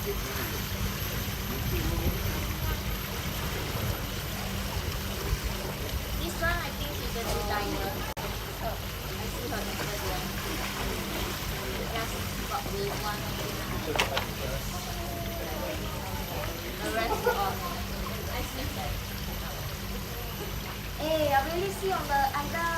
This one I think she's a designer. Oh, I see her Instagram. Just got with one of the rest of I see that. Hey, I really see on the under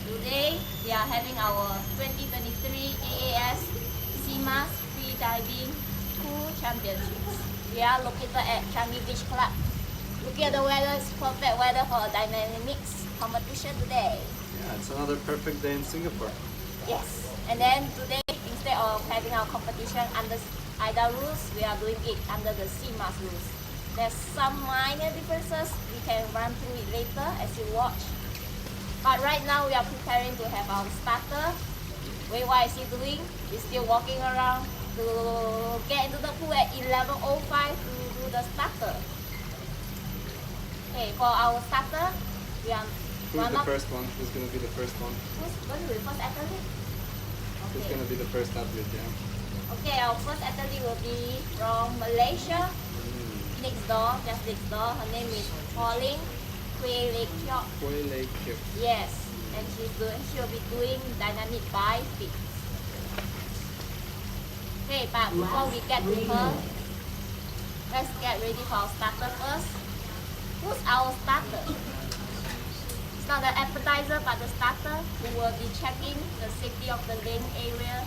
Today we are having our 2023 AAS CMAS Freediving Pool Championships. We are located at Changi Beach Club. Looking at the weather, it's perfect weather for a dynamics competition today. Yeah, it's another perfect day in Singapore. Yes, and then today, instead of having our competition under AIDA rules, we are doing it under the CMAS rules. There's some minor differences. We can run through it later as you watch. But right now, we are preparing to have our starter. Wait, what is he doing? He's still walking around to get into the pool at 11:05 to do the starter. Okay, for our starter, we are... Who's the first one? Who's going to be the first one? Who's going to be the first athlete? Who's going to be the first athlete, yeah? Okay, our first athlete will be from Malaysia. Next door, just next door. Her name is Pauline Kueh Lekiok. Kueh Lekiok. Yes, and she'll be doing dynamic by feet. Okay, but before we get to her, let's get ready for our starter first. Who's our starter? It's not the appetizer, but the starter who will be checking the safety of the lane area.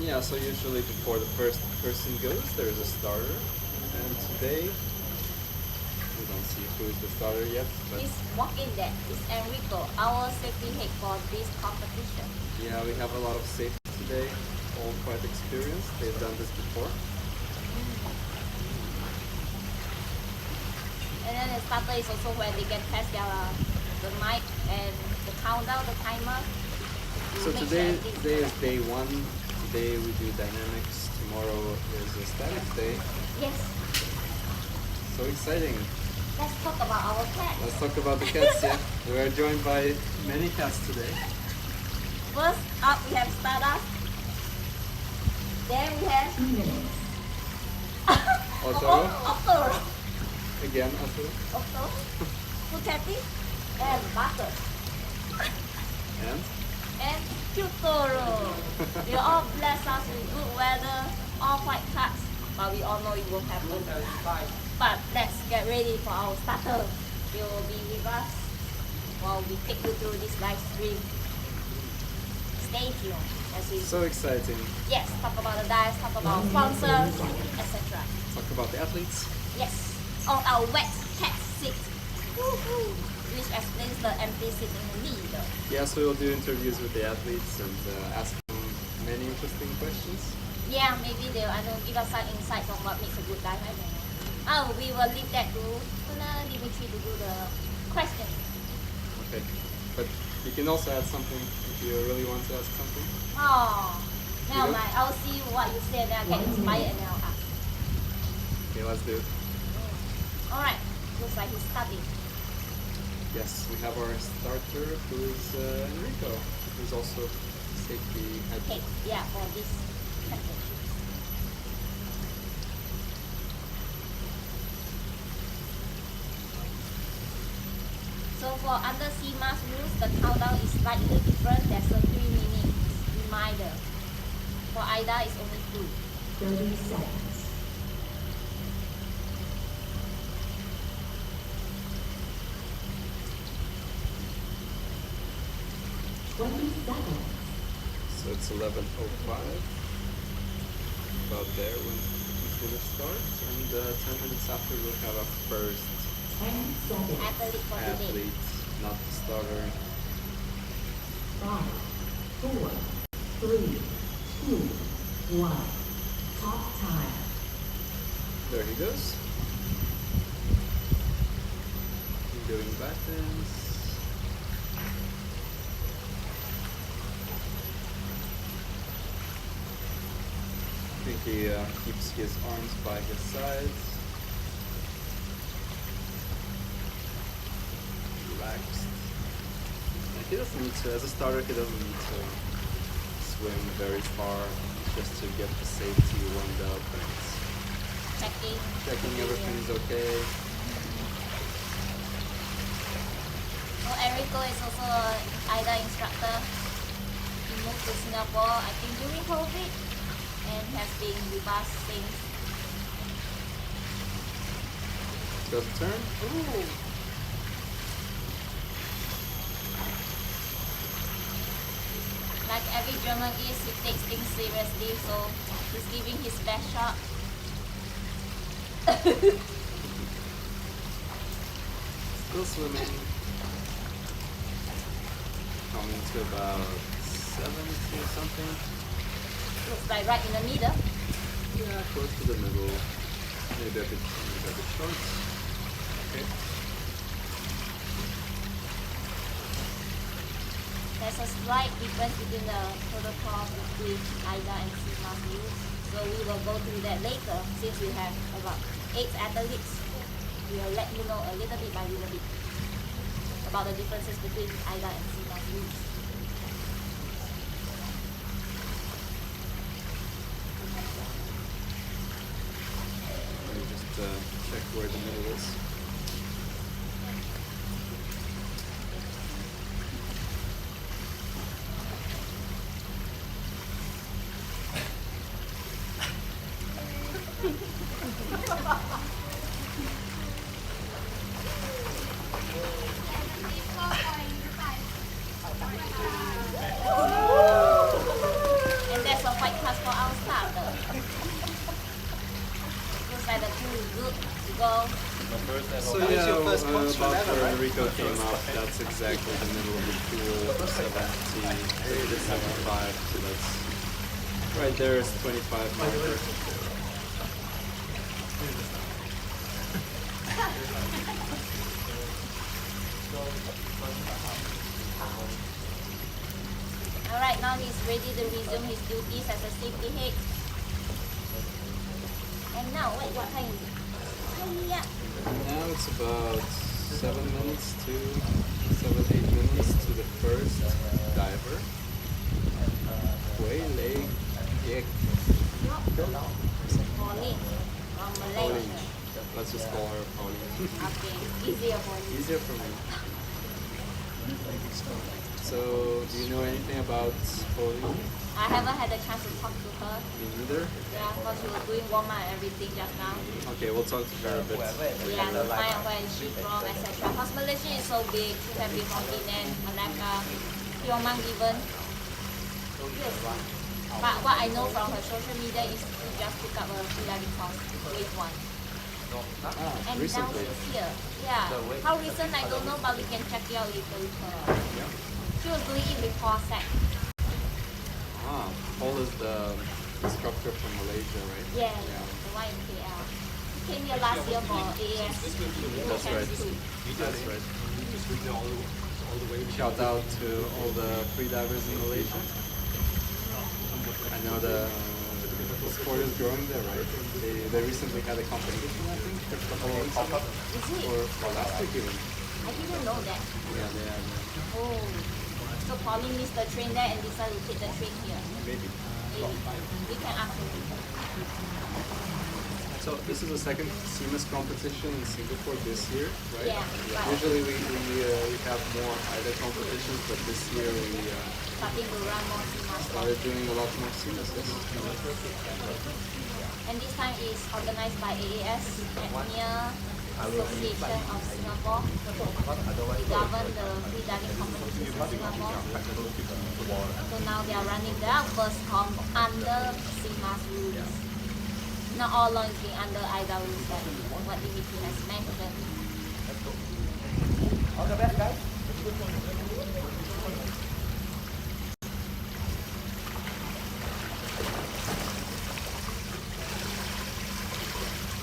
Yeah, so usually before the first person goes, there's a starter. And today, we don't see who is the starter yet. But he's walking there. It's Enrico, our safety head for this competition. Yeah, we have a lot of safety today, all quite experienced. They've done this before. And then the starter is also when they can test the mic and the countdown, the timer. So today is day one. Today we do dynamics. Tomorrow is a statics day. Yes. So exciting. Let's talk about our cats. Let's talk about the cats, yeah. We are joined by many cats today. First up we have Stardust. Then we have Otto. Again, Otto. Bugatti. And Butter. And Kyutoro. You all bless us with good weather, all white cats, but we all know it won't happen. But let's get ready for our starter. They will be with us while we take you through this live stream. Stay tuned as we So exciting. yes, talk about the dives, talk about sponsors, etc. Talk about the athletes. Yes, on our wet cat seat. Woohoo! Which explains the empty seat in the middle. Yeah, so we'll do interviews with the athletes and ask them many interesting questions. Yeah, maybe they'll give us some insights on what makes a good dive. I don't know. Oh, we will leave that to Dimitri to do the questions. Okay, but you can also add something if you really want to ask something. Oh, never mind. I'll see what you say and then I'll get inspired and then I'll ask. Okay, let's do it. Alright, looks like he's starting. Yes, we have our starter who is Enrico, who's also safety head. Okay, yeah, for this championship. So for under CMAS rules, the countdown is slightly different. There's a 3 minutes reminder. For AIDA, it's only 2. 30 seconds. So it's 11:05, about there when he's gonna start, and 10 minutes after we'll have our first 10 seconds. Athlete for today. athlete, not the starter. 5, 4, 3, 2, 1. Top time. There he goes. He's doing back bends. I think he keeps his arms by his sides. Relaxed. And he doesn't need to, as a starter, he doesn't need to swim very far, just to get the safety warmed up and checking everything is okay. Oh, Enrico is also an AIDA instructor. He moved to Singapore, I think during COVID, and has been with us since. Does it turn? Ooh. Like every German is, he takes things seriously, so he's giving his best shot. Still swimming. Coming to about 70 or something. Looks like right in the middle. Yeah, close to the middle. Maybe a bit short. Okay. There's a slight difference between the protocol between AIDA and CMAS rules. So we will go through that later since we have about 8 athletes. We will let you know a little bit by little bit about the differences between AIDA and CMAS rules. Let me just check where the middle is. And that's a white class for our starter. Looks like the pool is good to go. So yeah, about where Enrico came up, that's exactly the middle of the pool, 70 to 75, so that's right there is 25 marker. Alright, now he's ready to resume his duties as a safety head. And now, wait, what time is it? Yeah. Now it's about 7 minutes to 8 minutes to the first diver. Way leg kick. Pauline from Malaysia. Let's just call her Pauline. Okay, easier for you. Easier for me. So, do you know anything about Pauline? I haven't had a chance to talk to her. Me neither. Yeah, because she was doing warm-up and everything just now. Okay, we'll talk to her a bit. Yeah, to find out where she's from, etc. Because Malaysia is so big. She can be from Penang, Malacca, Pyongyang even. Yes. But what I know from her social media is she just took up a freediving course, grade 1. Ah, And recently. now she's here. Yeah. How recent I don't know, but we can check it out later with her. She was doing it before SAC. Ah, Paul is the instructor from Malaysia, right? Yeah, the one in KL. He came here last year for AAS. That's right. That's right. Shout out to all the freedivers in Malaysia. I know the sport is growing there, right? They recently had a competition, I think, a couple of weeks ago. Is it? Or last week even. I didn't know that. Yeah, they had. Oh. So Pauline missed the train there and decided to take the train here. Maybe. Maybe. We can ask him. So this is the second CMAS competition in Singapore this year, right? Yeah, right. Usually we have more either competitions, but this year we Starting to run more CMAS. started doing a lot more CMAS. And this time is organized by AAS, Apnea, Association of Singapore. We govern the freediving competitions in Singapore. So now they are running their first comp under CMAS rules. Not all launching under AIDA rules that what Dimitri has mentioned. All the best, guys.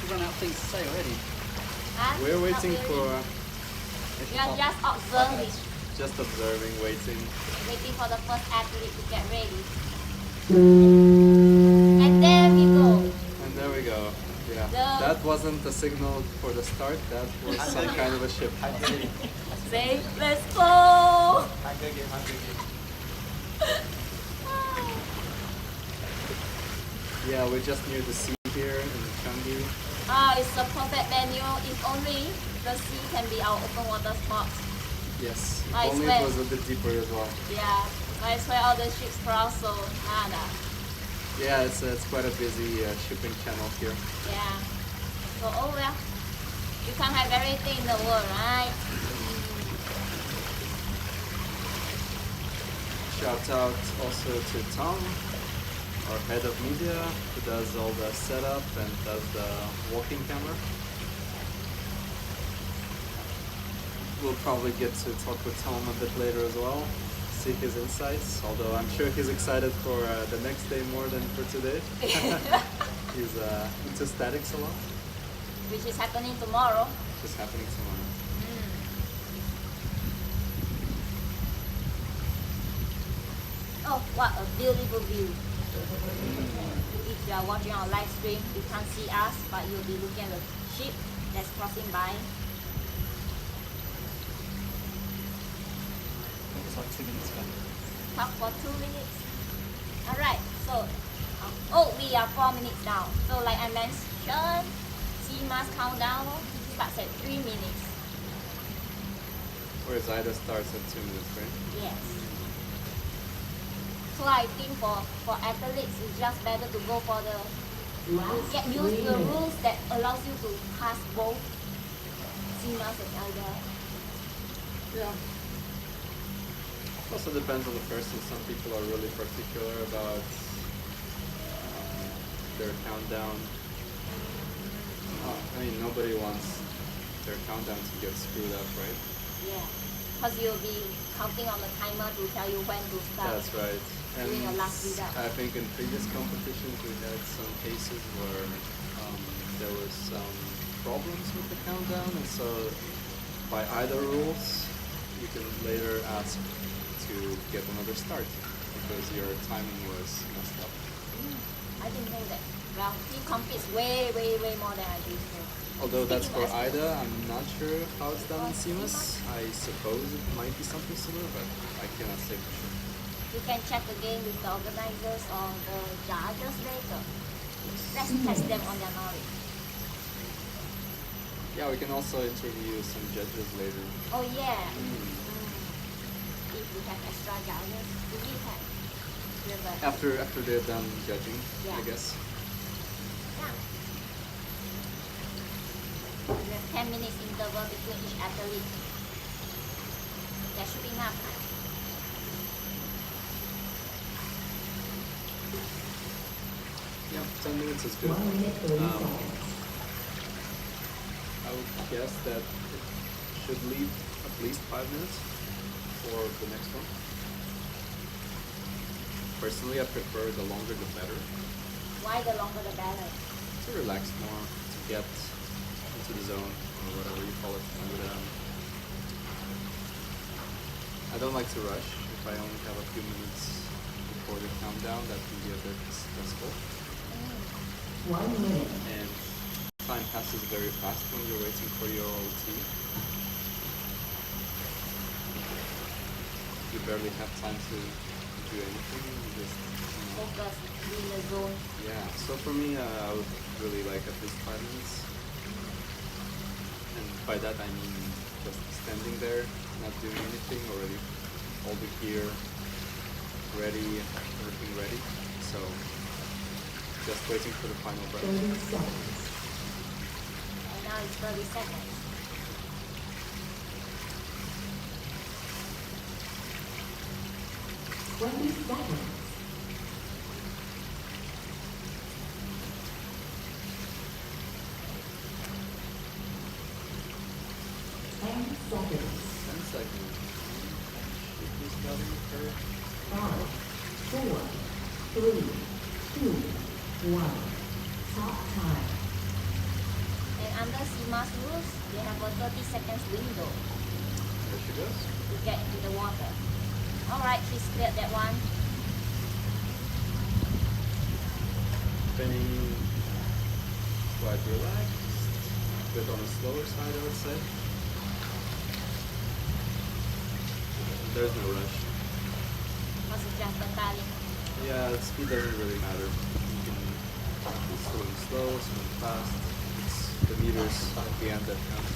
You run out of things to say already. Huh? We're Not waiting really. for We are just observing, just observing, waiting. waiting for the first athlete to get ready. And there we go. And there we go. Yeah. The- That wasn't a signal for the start, that was some kind of a ship. Say, let's go. Yeah, we're just near the sea here in Changi. It's a perfect venue. If only the sea can be our open water spot. Yes. If I only swear. it was a bit deeper as well. Yeah, but it's where all the ships cross, so nada. Yeah, it's quite a busy shipping channel here. Yeah. So, oh well. You can't have everything in the world, right? Shout out also to Tom, our head of media, who does all the setup and does the walking camera. We'll probably get to talk with Tom a bit later as well, see his insights, although I'm sure he's excited for the next day more than for today. He's into statics a lot. Which is happening tomorrow. Which is happening tomorrow. Oh, what a beautiful view. If you are watching our live stream, you can't see us, but you'll be looking at the ship that's crossing by. That was like 2 minutes ago. Talk for 2 minutes. Alright, so, we are 4 minutes now. So like I mentioned, CMAS countdown starts at 3 minutes. Whereas IDA starts at 2 minutes, right? Yes. So I think for athletes, it's just better to go for the get used to the rules that allows you to pass both CMAS and IDA. Yeah. Also depends on the person. Some people are really particular about their countdown. I mean, nobody wants their countdown to get screwed up, right? Yeah. Because you'll be counting on the timer to tell you when to start. That's right. And Doing your last readout. I think in previous competitions we had some cases where there was some problems with the countdown, and so by either rules, you can later ask to get another start because your timing was messed up. I didn't know that. Well, he competes way more than I do. So. Although that's for Speaking of IDA, I'm not sure how it's done in CMAS. I suppose it might be something similar, but I cannot say for sure. You can check again with the organizers or the judges later. Let's test them on their knowledge. Yeah, we can also interview some judges later. Oh yeah. If we have extra judges, we have. After they're done judging, Yeah. I guess. Yeah. We have 10 minutes interval between each athlete. That should be enough time. Yeah, 10 minutes is good. 1 minute 30 seconds. I would guess that it should leave at least 5 minutes for the next one. Personally, I prefer the longer the better. Why the longer the better? To relax more, to get into the zone, or whatever you call it. And, I don't like to rush. If I only have a few minutes before the countdown, that can be a bit stressful. 1 minute. And time passes very fast when you're waiting for your OT. You barely have time to do anything. You just, Focus in the zone. yeah. So for me, I would really like at least 5 minutes. And by that I mean just standing there, not doing anything, already all the gear ready, everything ready. So just waiting for the final breath. 30 seconds. And now it's 30 seconds. Twenty seconds. Ten seconds. 10 seconds. Should be starting to hurt. 5, 4, 3, 2, 1. Top time. And under CMAS rules, they have a 30 seconds window There she goes. to get into the water. Alright, she's cleared that one. Feeling quite relaxed. A bit on the slower side, I would say. There's no rush. Because it's just the timing. Yeah, the speed doesn't really matter. You can swim slow, swim fast. It's the meters at the end that count.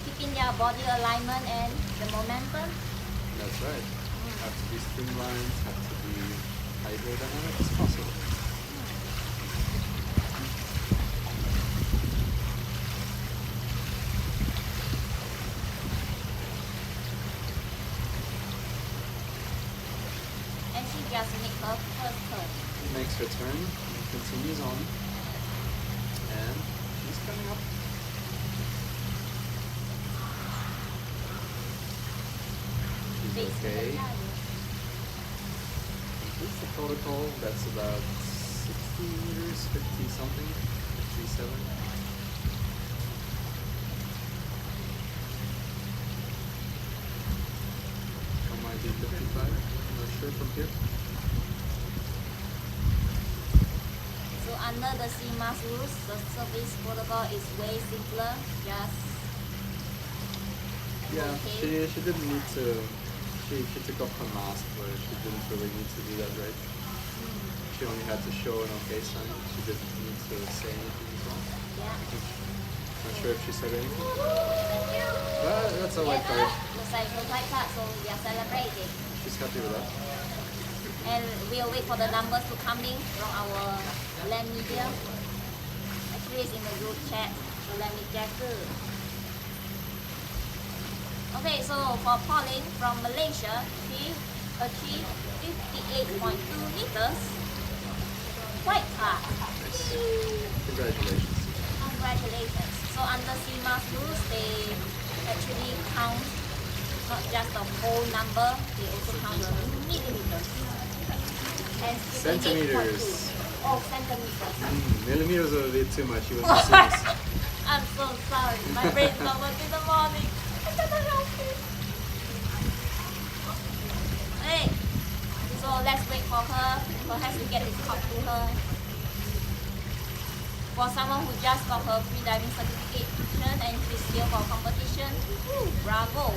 Keeping their body alignment and the momentum. That's right. Have to be streamlined, have to be hydrodynamic as possible. just make her first turn. Makes her turn and continues on. And she's coming up. She's Face okay. to the side. Completes the protocol. That's about 60 meters, 50 something, 57. Might be 55. I'm not sure from here. So under the CMAS rules, the service protocol is way simpler. Just Yeah, okay. she didn't need to. She took off her mask, but she didn't really need to do that, right? She only had to show an okay sign. She didn't need to say anything as well. Yeah. Not sure if she said anything. Thank you. But that's a white card. Looks like a white card, so we are celebrating. She's happy with that. And we'll wait for the numbers to come in from our land media. Actually, it's in the group chat, so let me check too. Okay, so for Pauline from Malaysia, she achieved 58.2 meters. White card. Nice. Congratulations. Congratulations. So under CMAS rules, they actually count not just the whole number, they also count the millimeters. And 58.2. Centimeters. Oh, centimeters. Millimeters are a bit too much. She was serious. I'm so sorry. My brain's not working in the morning. I cannot help it. Hey, so let's wait for her. Perhaps we get this talk to her. For someone who just got her freediving certification and she's here for competition, woo, bravo.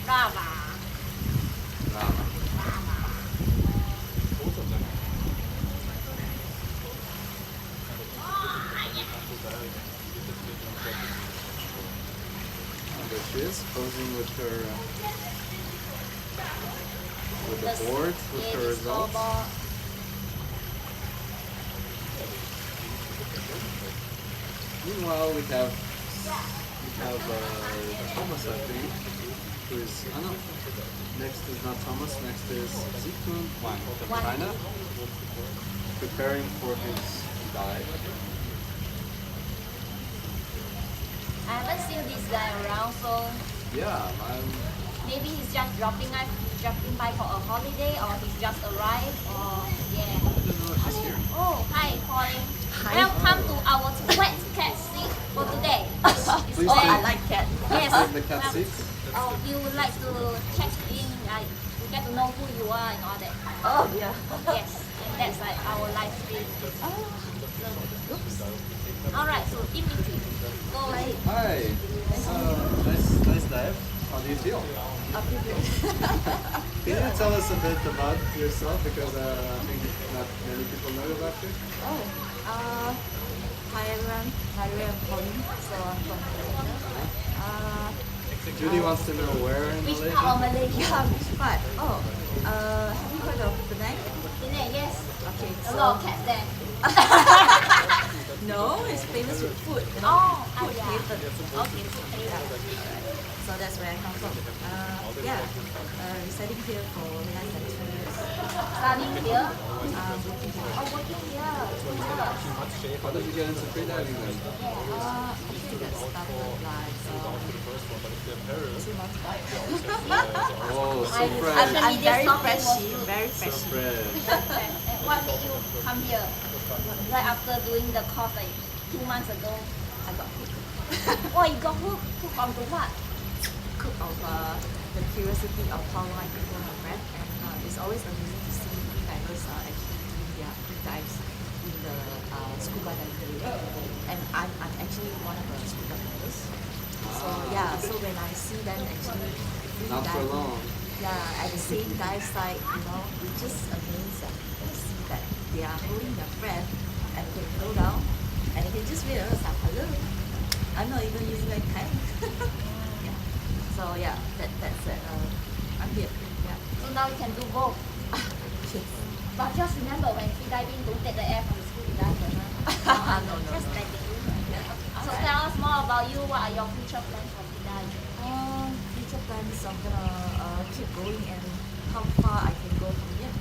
Brava. There she is, posing with her with the board, with her results. Scoreboard. Meanwhile, we have Thomas, I think, who is next is not Thomas, next is Zikun Wang from Wang. China, preparing for his dive. I haven't seen this guy around, so Yeah, maybe he's just dropping by for a holiday, or he's just arrived, or yeah. I don't know if he's here. Oh, hi, Pauline. Hi. Welcome to our wet cat seat for today. It's Please wet. take- I like cat. Yes. Take the cat Well, seat. Oh, you would like to check in, like, you get to know who you are and all that. Oh, yeah. Yes, and that's like our live stream. Oops. Alright, so team meeting. Go ahead. Hi. Nice dive. How do you feel? Can you tell us a bit about yourself? Because I think not many people know about you. Hi everyone, my name is Pauline, so I'm from Malaysia. Judy wants to know where in Which Malaysia. part of Malaysia? Yeah, which part? Oh, have you heard of Penang? Penang, yes. Okay, A so lot of cats there. no, it's famous with food, you know, Oh, food yeah. haven. Okay, So that's where I come from. Yeah, residing here for less than 2 years. studying here. Working here. Oh, working here. 2 years. How did you get into freediving then? Actually that started like 2 months back. Oh, so After fresh. I'm media very stalking was freshy, good. very So freshy. fresh. And what made you come here? Right after doing the course like 2 months ago. I got hooked. Oh, you got hooked? Hooked onto what? Cook of the curiosity of how long I can go my breath, and it's always amazing to see divers actually doing their deep dives in the scuba diving area. And I'm actually one of the scuba divers. So yeah, so when I see them actually free Not for diving, long. yeah, at the same dive site, you know, it's just amazing to see that they are holding their breath and they go down and they can just realize like, hello, I'm not even using my tank. Yeah. So yeah, that's it. I'm here. Yeah. So now you can do both. Yes. But just remember when freediving, don't take the air from the school diver. No. Just like it. Yeah. So tell us more about you. What are your future plans for freediving? Future plans, I'm gonna keep going and how far I can go from here.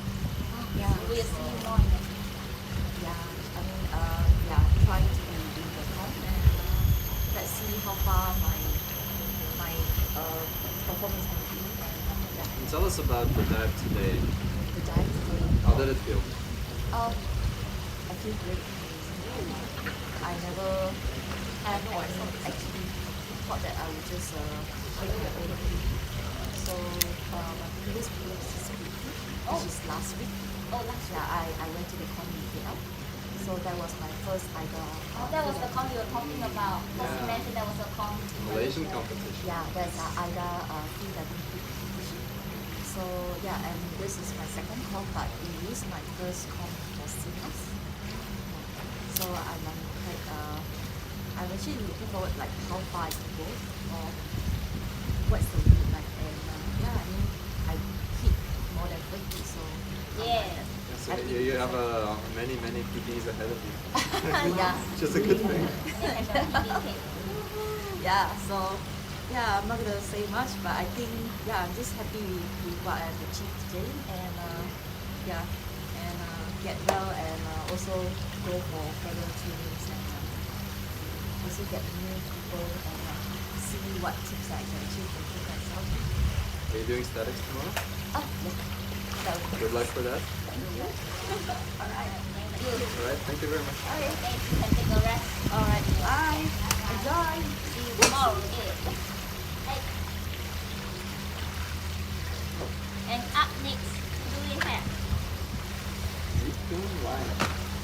Tell us about the dive today. The dive today. How did it feel? I feel great. I never have or actually thought that I would just break the old thing. So my previous is which is last week. Oh, last Yeah, I went to the con in KL. So that was my first either. Oh, that was the con you were talking about. Because you Yeah. mentioned there was a con in Malaysian Malaysia. competition. Yeah, there's either freediving competition. So yeah, and this is my second con, but it is my first con for CMAS. So I'm quite I'm actually looking forward like how far I can go or what's the limit like, and yeah, I mean I hit more than 30, so Yeah. So you have many PBs ahead of you, yeah. which is a good thing. And the PBK. Yeah, so yeah, I'm not gonna say much, but I think yeah, I'm just happy with what I've achieved today, and yeah, and get well, and also go for further trainings, and also get new people, and see what tips I can achieve to improve myself. Are you doing statics tomorrow? Oh, yeah. That would be Good luck for that. Alright, thank you. All right, thank you very much. Okay, thanks. You can take a rest. Alright, bye. Enjoy. See you tomorrow. Okay. Hey. And up next, who do we have? Why?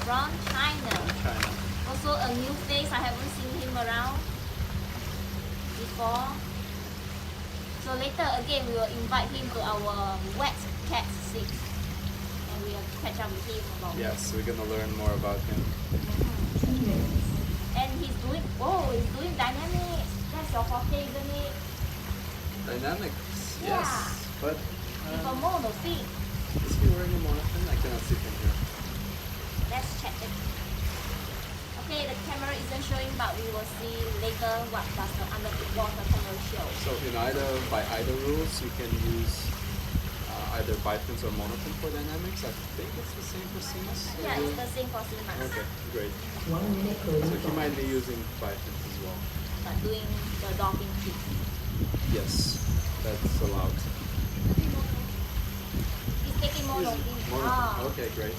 From China. China. Also a new face. I haven't seen him around before. So later again, we will invite him to our wet cat 6, and we will catch up with him about. Yes, we're gonna learn more about him. And he's doing dynamics. That's your forte, isn't it? Dynamics, Yeah. yes. But With a monofin. is he wearing a monofin? I cannot see from here. Let's check it. Okay, the camera isn't showing, but we will see later what does the underwater camera show. So by either rules, you can use either bipins or monofin for dynamics. I think it's the same for CMAS. Yeah, it's the same for CMAS. Okay, great. 1 minute So he closing. might be using bipins as well. But doing the dolphin kick. Yes, that's allowed. He's taking monofin. Monofin. Okay, great.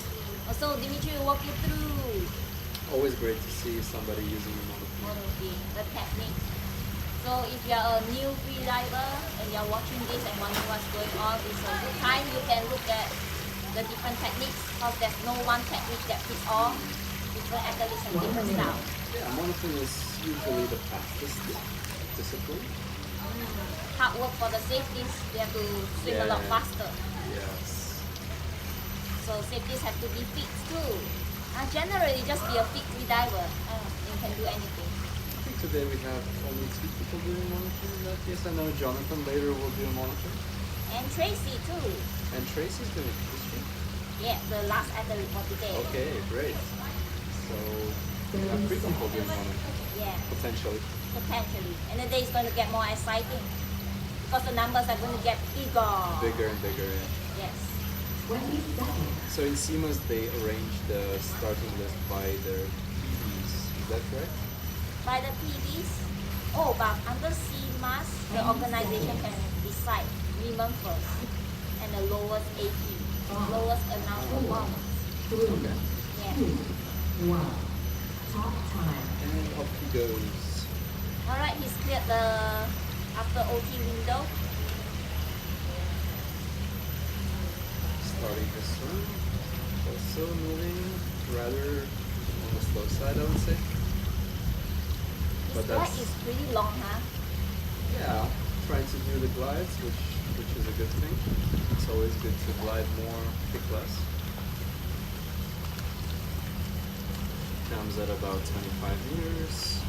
So Dimitri will walk you through Always great to see somebody using a monofin. monofin, the technique. So if you are a new freediver and you are watching this and wondering what's going on, it's a good time. You can look at the different techniques because there's no one technique that fits all. Different athletes and different style. Yeah, monofin is usually the fastest discipline. Hard work for the safeties. They have to swim a lot Yeah. faster. Yes. So safeties have to be fit too. Generally, just be a fit freediver. You can do anything. I think today we have only 2 people doing monofin in that case. I know Jonathan later will do a monofin. And Tracy too. And Tracy's doing it this week. Yeah, the last athlete for today. Okay, great. So we have 3 people doing monofin, Yeah, potentially. potentially. And the day is going to get more exciting because the numbers are going to get bigger. Bigger and bigger. Yeah. Yes. 20 seconds. So in CMAS they arrange the starting list by their PBs. Is that correct? By the PBs. Oh, but under CMAS, the organization can decide minimum first and the lowest AP, lowest announced performance. 3, Yeah. 2, 1. Top time. And up he goes. Alright, he's cleared the after OT window. Starting his swim. Also moving rather on the slow side, I would say. His But leg that's is pretty long, huh? yeah, trying to do the glides, which is a good thing. It's always good to glide more, kick less. Comes at about 25 meters.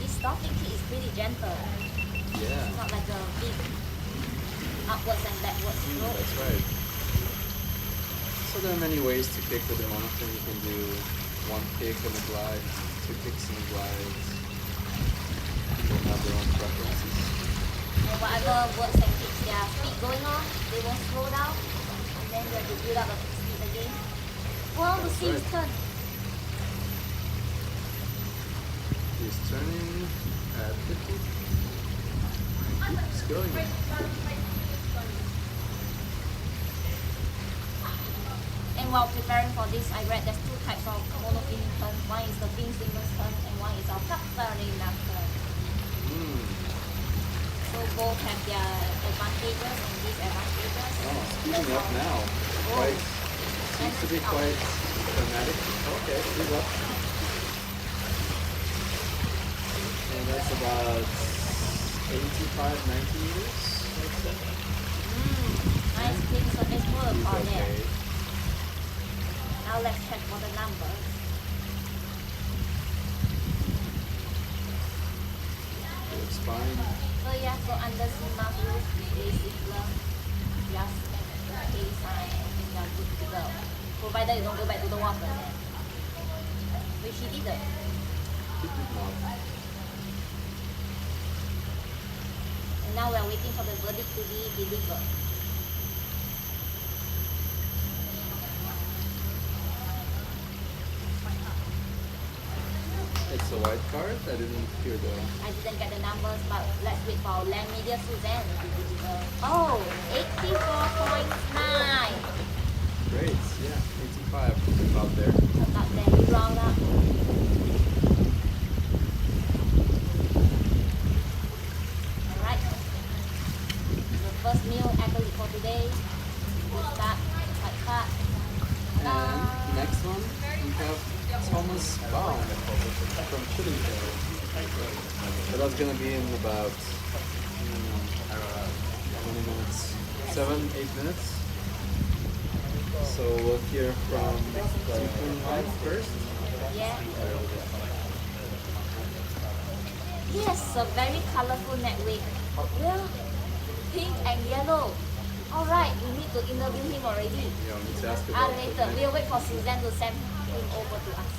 This dolphin kick is pretty gentle. Yeah, It's not like a big upwards and backwards stroke. that's right. So there are many ways to kick with the monofin. You can do 1 kick and a glide, 2 kicks and a glide. People have their own preferences. And whatever works and keeps their speed going on, they won't slow down. And then you have to build up the speed again. Well, the sea is right. turned. He's turning at 50. Keeps going. while preparing for this, I read there's two types of monofin turn. One is the fin seamless turn and one is our Catarina turn. So both have their advantages and disadvantages. Oh, speeding up now. Quite, seems to be quite dramatic. Okay, speed up. And that's about 85, 90 meters, I'd say. Nice clean surface work He's on there. okay. Now let's check for the numbers. Looks fine. So yeah, so under CMAS rules, it is simpler. Just pay sign and you are good to go. Provided you don't go back to the water then. Which he didn't. He did not. And now we are waiting for the verdict to be delivered. It's a white card. I didn't hear the. I didn't get the numbers, but let's wait for our land media Suzanne to deliver. Oh, 84.9. Great, yeah, 85. About there. About there, we round up. Alright. The first meal athlete for today. We start, quite fast. And next one, we have Thomas Baum from Chile. So that's gonna be in about 20 minutes, 7-8 minutes. So we'll hear from Typhoon first. Yeah. Yes, a very colorful neck wig. Yeah. Pink and yellow. Alright, we need to interview him already. Yeah, we need to ask about Later, we'll wait for Suzanne to send him over to us.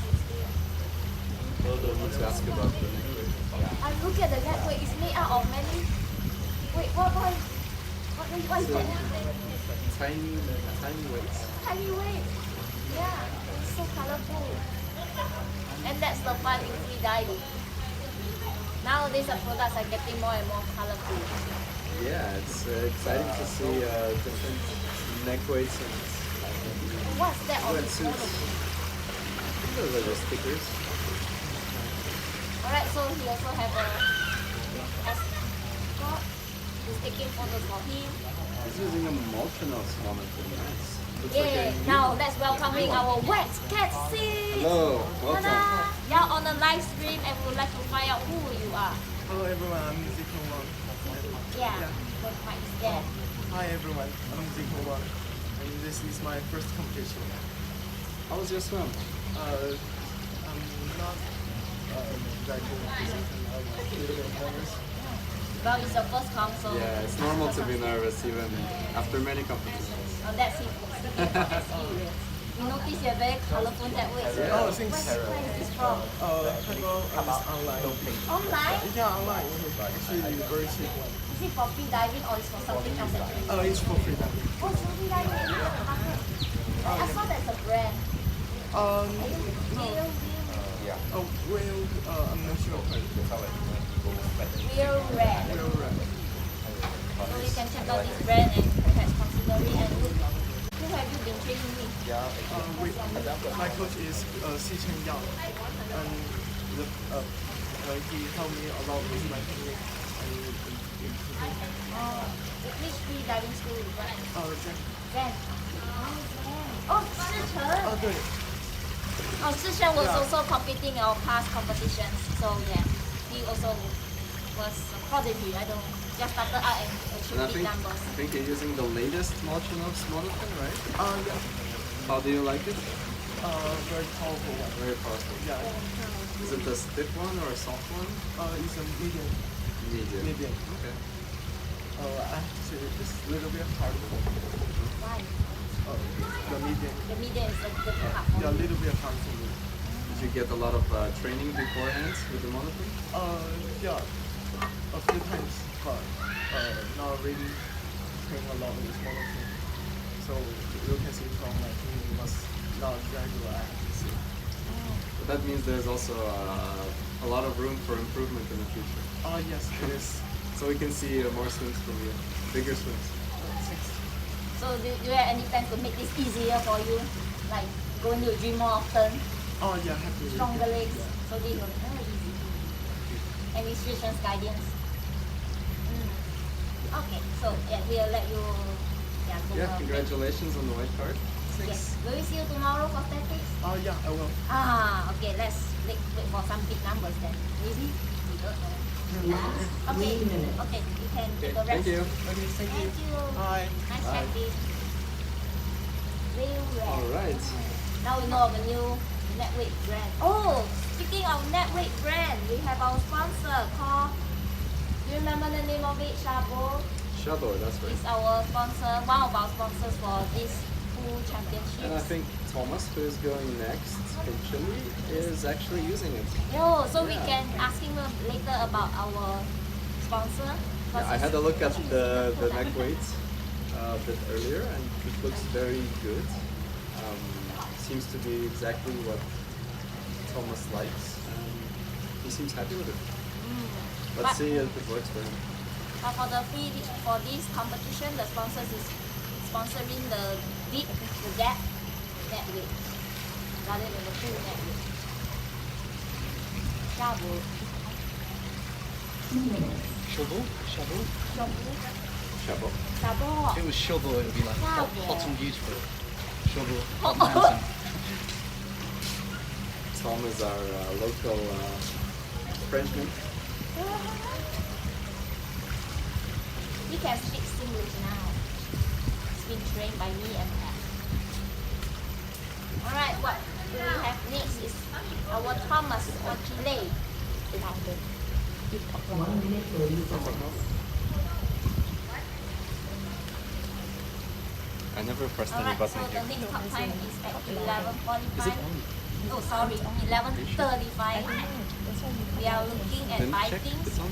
we need to ask about the neck wig. And look at the neck wig, it's made out of many. Wait, what is that? Tiny weights. Tiny wig. Yeah, it's so colorful. And that's the fun in free diving. Nowadays the products are getting more and more colorful. Yeah, it's exciting to see different neck weights and What's that on this wetsuits. photo? Those are just stickers. Alright, so he also have a escort who's taking photos for him. He's using a Multinox monofin. Nice. Looks Yeah, like a new now one. let's welcoming our wet cat sis. Hello, welcome. Ta-da! You're on a live stream and we would like to find out who you are. Hello everyone, I'm Zico Wang. Yeah, the mic is there. Hi everyone, I'm Zico Wang. And this is my first competition. How was your swim? I'm not that good at physics and I'm a little bit nervous. Well, it's your first comp, so Yeah, it's normal to be nervous even after many competitions. oh, that's it. Speaking from experience. We notice you're very colorful that way. So Oh, thanks. where is this from? Hello, it's online. Online? Yeah, online. Actually, very cheap one. Is it for free diving or is for something else actually? It's for free diving. Oh, it's for free diving. I saw there's a brand. No. Real I'm not sure. red. Real red. So you can check out this brand and perhaps consider it. And who have you been training with? My coach is Si Chen Yang, and he helped me a lot with my technique and improving. Oh, which free diving school you went? Jack. Zen. Oh, Sichen. Okay. Oh, Sichen was Yeah. also competing in our past competitions. So yeah, he also was a prodigy. I don't know. Just started out and And I achieved big think, numbers. I think you're using the latest Multinox monofin, right? Yeah. How do you like it? Very powerful one. Very powerful. Yeah. Is it a stiff one or a soft one? It's a medium. Medium. Medium. Okay. I have to say it's a little bit hard. Why? The medium. The medium is the part. Yeah, a little bit hard for me. Did you get a lot of training beforehand with the monofin? Yeah, a few times, but not really train a lot with monofin. So you can see from my team was not regular, I have to say. But that means there's also a lot of room for improvement in the future. Yes, it is. So we can see more swims from you, bigger swims. Thanks. So do you have any plan to make this easier for you? Like going to the gym more often, Oh yeah, happy. stronger legs. Yeah. So this will be very easy. Any instructions, guidance? Okay, so yeah, we'll let you go Yeah, more. congratulations on the white card. Yes. Will we see you tomorrow for statistics? Oh yeah, I will. Okay, let's wait for some big numbers then. Maybe? We don't know. Last Okay, 3 minutes. okay, you can Okay, take a rest. thank you. Okay, thank you. Thank you. Bye. Nice Bye. chatting. Real rare. Alright. Now we know of a new net weight brand. Oh, speaking of net weight brand, we have our sponsor called, do you remember the name of it? Shabo. Shadow, that's right. It's our sponsor, one of our sponsors for this full championships. And I think Thomas, who is going next from Chile, is actually using it. Yo, so we Yeah. can ask him later about our sponsor. Yeah, I had a look at the neck weight a bit earlier, and it looks very good. Seems to be exactly what Thomas likes, and he seems happy with it. Let's see if it works for him. But for this competition, the sponsors is sponsoring the gap net weight rather than the full net weight. Shabu. 2 minutes. Shovel? Shovel? Shadow. Shabu. If it was shovel, it would be like hot, Yeah. hot and beautiful. Shovel, hot and handsome. Tom is our local Frenchman. He can speak English now. He's been trained by me and Pat. Alright, what we have next is our Thomas for Chile. 1 minute 30 seconds. I never pressed any Alright, button so the here. next top time is at Is it 11:45. on? Oh, sorry, 11:35. We are looking at Then check Vikings it's on.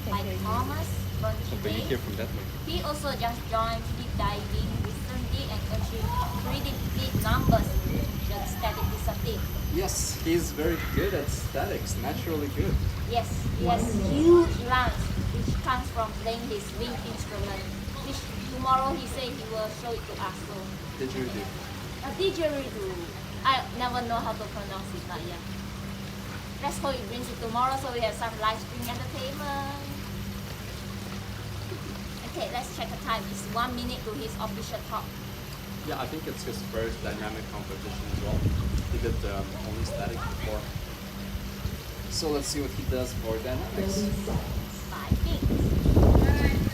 by Thomas from Oh, but you Chile. hear from that one. He also just joined freediving recently and achieved pretty big numbers in the static discipline. Yes, he's very good at statics, naturally good. Yes, he has huge lungs, which comes from playing his wind instrument, which tomorrow he said he will show it to us. So, Didgeridoo. a didgeridoo. I never know how to pronounce it, but yeah. Let's hope he brings it tomorrow so we have some live stream entertainment. Okay, let's check the time. It's 1 minute to his official talk. Yeah, I think it's his first dynamic competition as well. He did only static before. So let's see what he does for 30 dynamics. seconds. Vikings.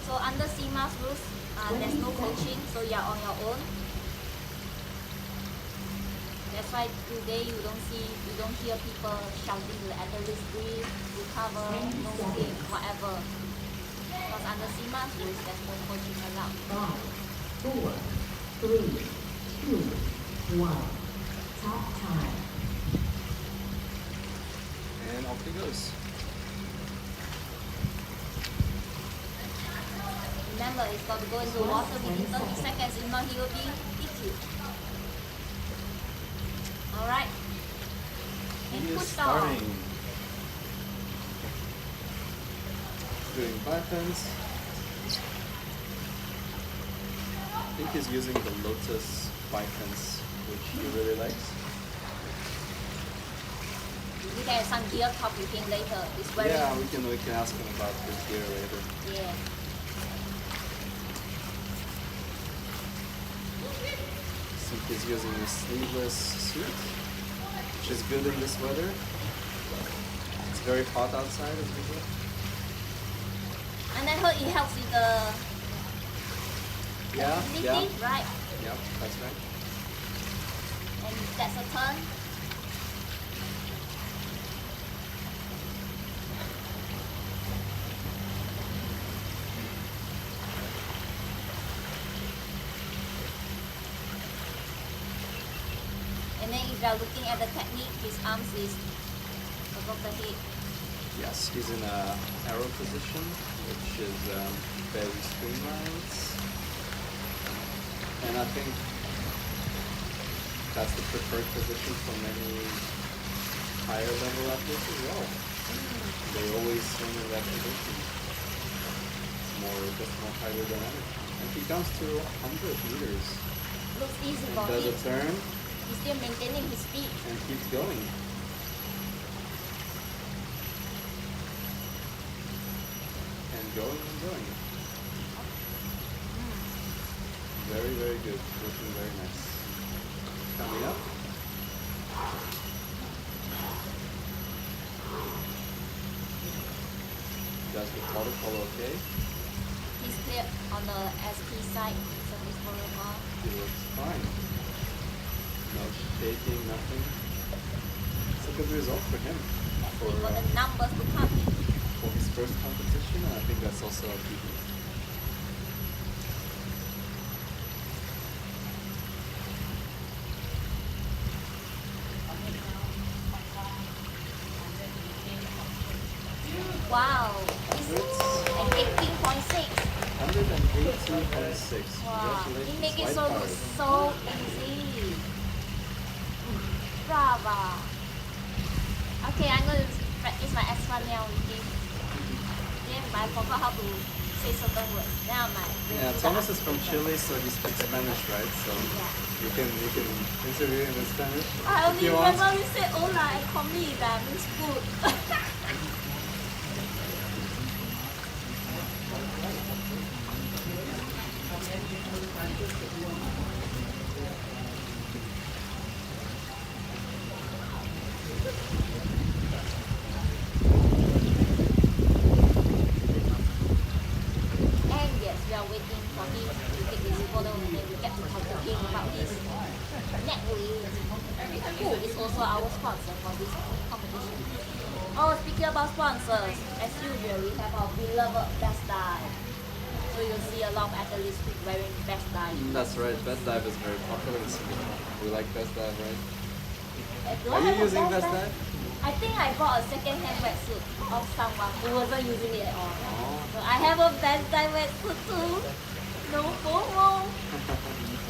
So under CMAS rules, there's no coaching, so you're on your own. That's why today you don't hear people shouting to at the risk breathe, recover, no sleep, whatever. Because under CMAS rules, there's no coaching allowed. 5, 4, 3, 2, 1. Top time. And off he goes. Remember, it's got to go into water within 30 seconds, if not he will be EQ. Alright. And He is push starting. down. Doing buttons. I think he's using the Lotus buttons, which he really likes. We can have some gear talk with him later. It's very Yeah, we can ask him about his gear later. yeah. I think he's using a sleeveless suit, which is good in this weather. It's very hot outside as usual. And I heard it helps with the Yeah, activity, right? yeah, that's right. And that's a turn. And then if you are looking at the technique, his arms is above the head. Yes, he's in a arrow position, which is very streamlined. And I think that's the preferred position for many higher level athletes as well. they always swim in that position. It's more hydrodynamic. And he comes to 100 meters. Looks easy And for does him. a turn He's still maintaining his speed. and keeps going. And going and going. Very, very good. Looking very nice. Coming up. Does the protocol okay? He's clear on the SP side, surface protocol. It looks fine. No shaking, nothing. It's a good result for him. We got the numbers to come. For his first competition, and I think that's also a PB. Wow. He's an 18.6. 118.6. Wow. He Congratulations. make it White so card. look so easy. Bravo. Okay, I'm going to practice my Espanol with him. Then I forgot how to say certain words. Then I'm like, Yeah, Thomas is from Chile, so he speaks Spanish, right? So you can interview him in Spanish. I if only you want. remember we said hola and comida means food. And yes, we are waiting for him to take his photo and then we get to talk to him about his neck weight, who is also our sponsor for this competition. Oh, speaking about sponsors, as usual, we have our beloved Best Dive. So you'll see a lot of athletes wearing Best Dive. That's right, Best Dive is very popular in Singapore. We like Best Dive, right? Do Are I you have a using Best Dive? I think I bought a second-hand wetsuit of someone who wasn't using it at all. Oh. So I have a Best Dive wetsuit too. No FOMO.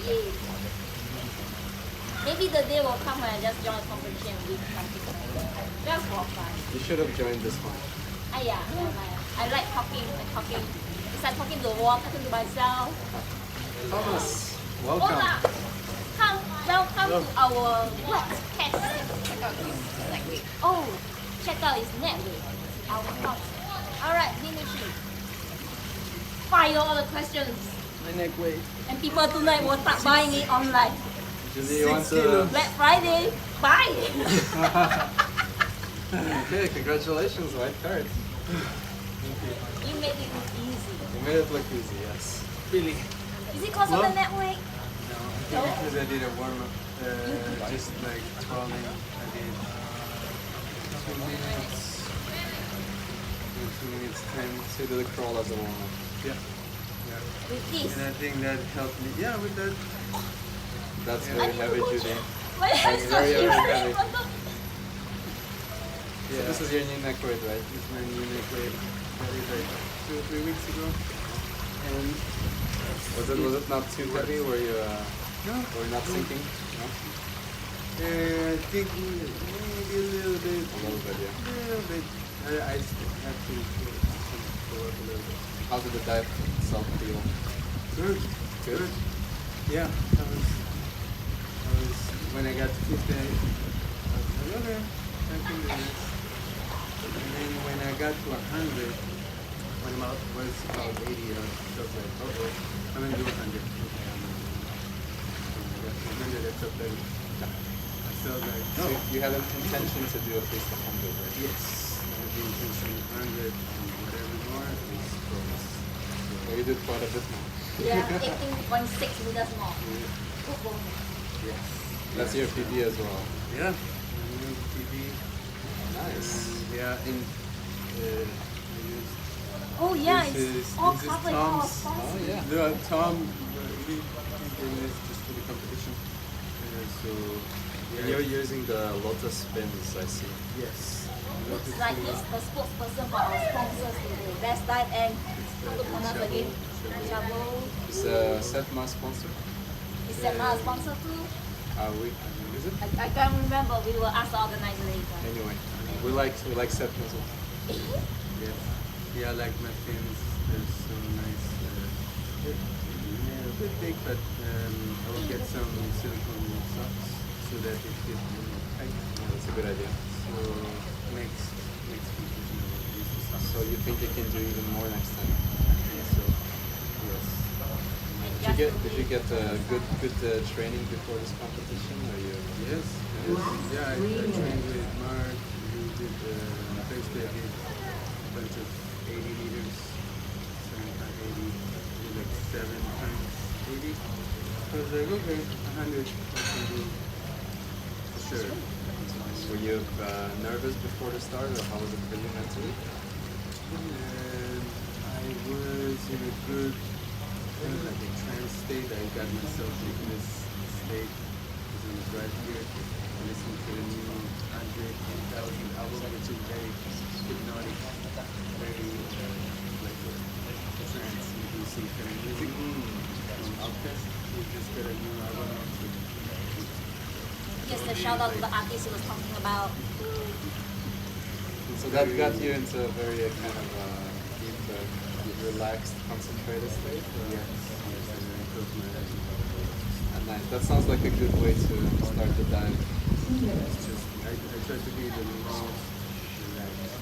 Yeah. Maybe the day will come when I just join a competition with some people. Just for fun. You should have joined this one. Yeah, I like talking and talking. It's like talking to the wall, talking to myself. Thomas, welcome. Hola! Welcome to our wet test. Oh, check out his net weight. Our thoughts. Alright, finishing. Fire all the questions. My neck weight. And people tonight will start buying it online. Julie, you want 6 to? kilos. Black Friday, buy! Okay, congratulations, white card. You made it look easy. You made it look easy, yes. Really? Is it because of the net weight? No, I think because I did a warm up, just like crawling. I did 2 minutes, 2 minutes 10. So you did a crawl as a warm-up. Yeah. With this. And I think that helped me. Yeah, with that. That's Yeah. very heavy, Judy. My hands Very, so very shivering. heavy. So Yeah. this is your new neck weight, right? It's my new neck weight. That is like 2 or 3 weeks ago. And Was it not too heavy? Were you no, were you not sinking? No? I think maybe a little bit. A little bit, yeah. A little bit. I still have to go up a little bit. How did the dive itself feel? Good. Good. Yeah, I was when I got to 50, I was like, okay, I can do this. And then when I got to 100, when I was about 80, I was like, okay, I'm gonna do 100. Okay, I'm gonna do 100. When I got to 100, I felt better. I felt like, So you had an intention to do at least 100, right? yes, I have the intention of 100 and whatever more is bonus. So you did quite a bit more. Yeah, 18.6 meters more. Good bonus. Yes. That's your PB as well. Yeah. New TV. Nice. Yeah, and I used. Oh yeah, This it's is- all this is covered, all Tom's. sponsors. Oh yeah. No, Tom, he did this just for the competition. So, And you're using the Lotus fins, I see. yes. Looks like he's the spokesperson for our sponsors today. Best Dive and how to pronounce again? Chavo. Is CMAS sponsor? Is that not a sponsor too? Is it? I can't remember. We will ask the organizer later. Anyway, we like CMAS. Yes. Yeah, like my fins, they're so nice. Yeah, a bit big, but I will get some silicone socks so that it fits more tight. Yeah, that's a good idea. So next competition I will use the socks. So you think you can do even more next time? So yes. Did you get good training before this competition? Or you? Yes. Yeah, I trained with Mark. We did first day I did a bunch of 80 meters, 75, 80, did like 7 times 80. I was like, okay, 100 I can do for sure. Were you nervous before the start, or how was it for you mentally? And I was in a good, kind of like a trance state. I got myself into this state as I was right here. I listened to the new 100,000 album, which is very hypnotic, very like a trance inducing kind of music. From Outcast, we just got a new album out. Yes, the shout out to the artist he was talking about. So that got you into a very kind of deep, relaxed, concentrated state? Or? Yes, I closed my eyes. Nice. That sounds like a good way to start the dive. It's just, I try to be the most relaxed.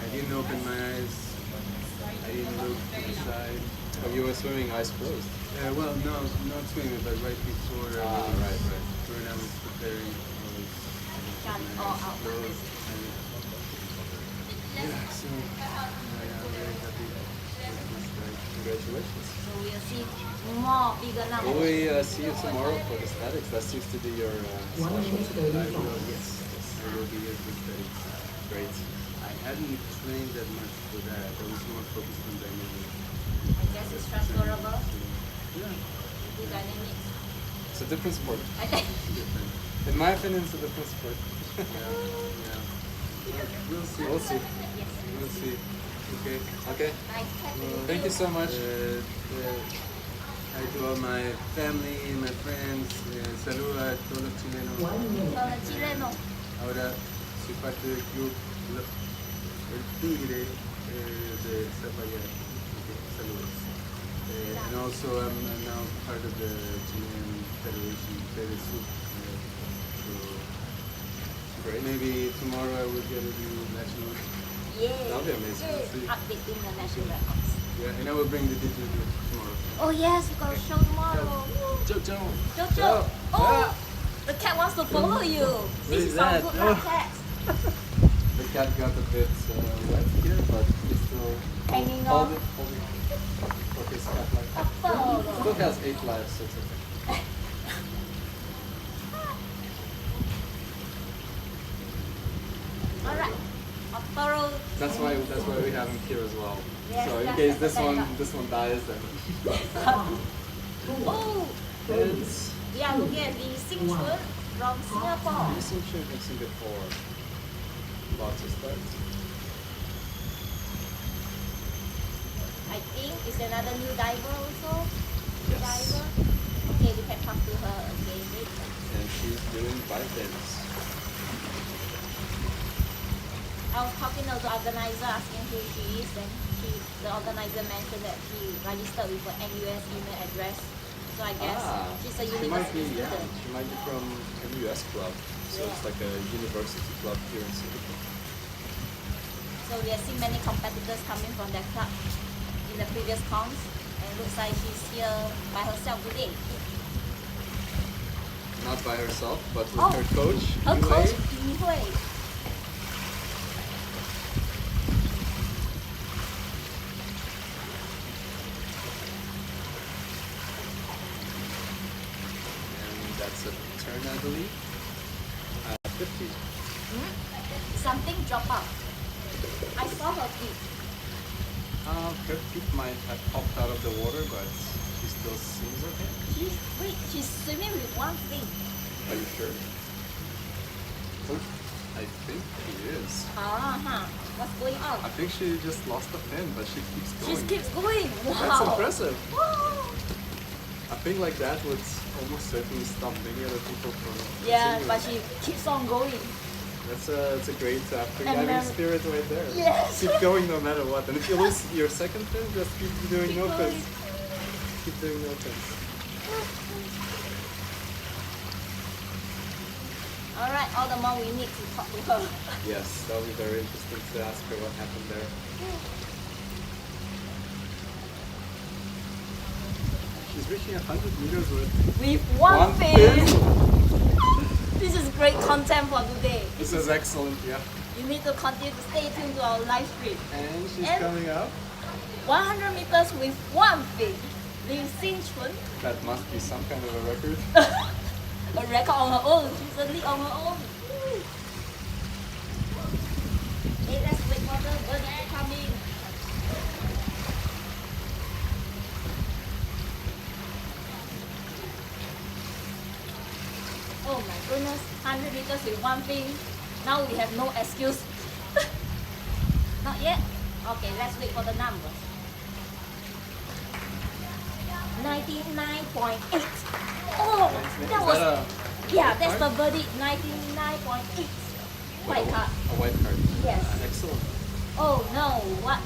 I didn't open my eyes. I didn't look to the side. Oh, you were swimming eyes closed? Well, no, not swimming, but right before right. when I was preparing, I was Got it all out. closed. And, yeah, so I'm very happy with this dive. Congratulations. So we'll see more bigger numbers. Will we see you tomorrow for the statics? That seems to be your 1 minute 30 I will, seconds. yes, I will be here for studies. great. I hadn't trained that much for that. I was more focused on dynamics. I guess it's transferable Yeah, to dynamics. It's a different sport. I think. different. In my opinion, it's a different sport. Yeah. We'll see. We'll see. Yes. We'll see. Okay. Okay. Nice. Thank you so much. Hi to all my family, my friends. Saludos a todos los chilenos. 1 minute. Con el chileno. Ahora soy parte del club El Tigre de Zapallar. Okay, saludos. And also I'm now part of the Chilean Federation, FEDESUB. So Great. maybe tomorrow I will get a new national. Yeah. That'll be amazing. Yay. Updating the national records. Yeah, and I will bring the digital tomorrow. Oh yes, we gotta show tomorrow. Woo. Jojo! Jojo. Oh, the cat wants to follow you. This is some good luck cat. The cat got a bit wet here, but he's still Hanging hold on. it for his cat life. Oh, Still has 8 lives, so it's okay. all right. A thorough. That's why we have him here as well. Yes, So in that's case the this one dies, then Oh, it's we are looking at the Singchun from Singapore. this should in Singapore. Lots of starts. I think it's another new diver also. New Yes. diver. Okay, we can talk to her again later. And she's doing bipeds. I was talking to the organizer, asking who she is, and the organizer mentioned that she registered with an NUS email address. So I guess she's a She might be, university student. she might be from MUS club. So it's like a university club here in Singapore. So we have seen many competitors coming from that club in the previous comps, and looks like she's here by herself today. Not by herself, but with Oh, her coach. Her Yue. coach, Yi Hui. And that's a turn, I believe. 50. Something dropped out. I saw her feet. Her feet might have popped out of the water, but she still seems okay. She's swimming with one fin. Are you sure? I think she is. What's going on? I think she just lost a fin, but she keeps She going. keeps going. Wow. That's impressive. Wow. A thing like that would almost certainly stop many other people from Yeah, continuing. but she keeps on going. That's a great freediving then- spirit right there. Yes. Keep going no matter what. And if you lose your second fin, just keep doing Keep no going. fins. Keep doing no fins. Alright, all the more we need to talk to her. Yes, that'll be very interesting to ask her what happened there. She's reaching 100 meters with With one one fin. fin. This is great content for today. This is excellent, yeah. You need to continue to stay tuned to our live stream. And she's And- coming up. 100 meters with one fin. Li Xinchun. That must be some kind of a record. A record on her own. She's a lead on her own. Hey, let's wait for the birdie to come in. Oh my goodness, 100 meters with one fin. Now we have no excuse. Not yet? Okay, let's wait for the numbers. 99.8. Oh, that was, yeah, that's the verdict. 99.8. White card. A white card. Yes. Excellent. Oh no, what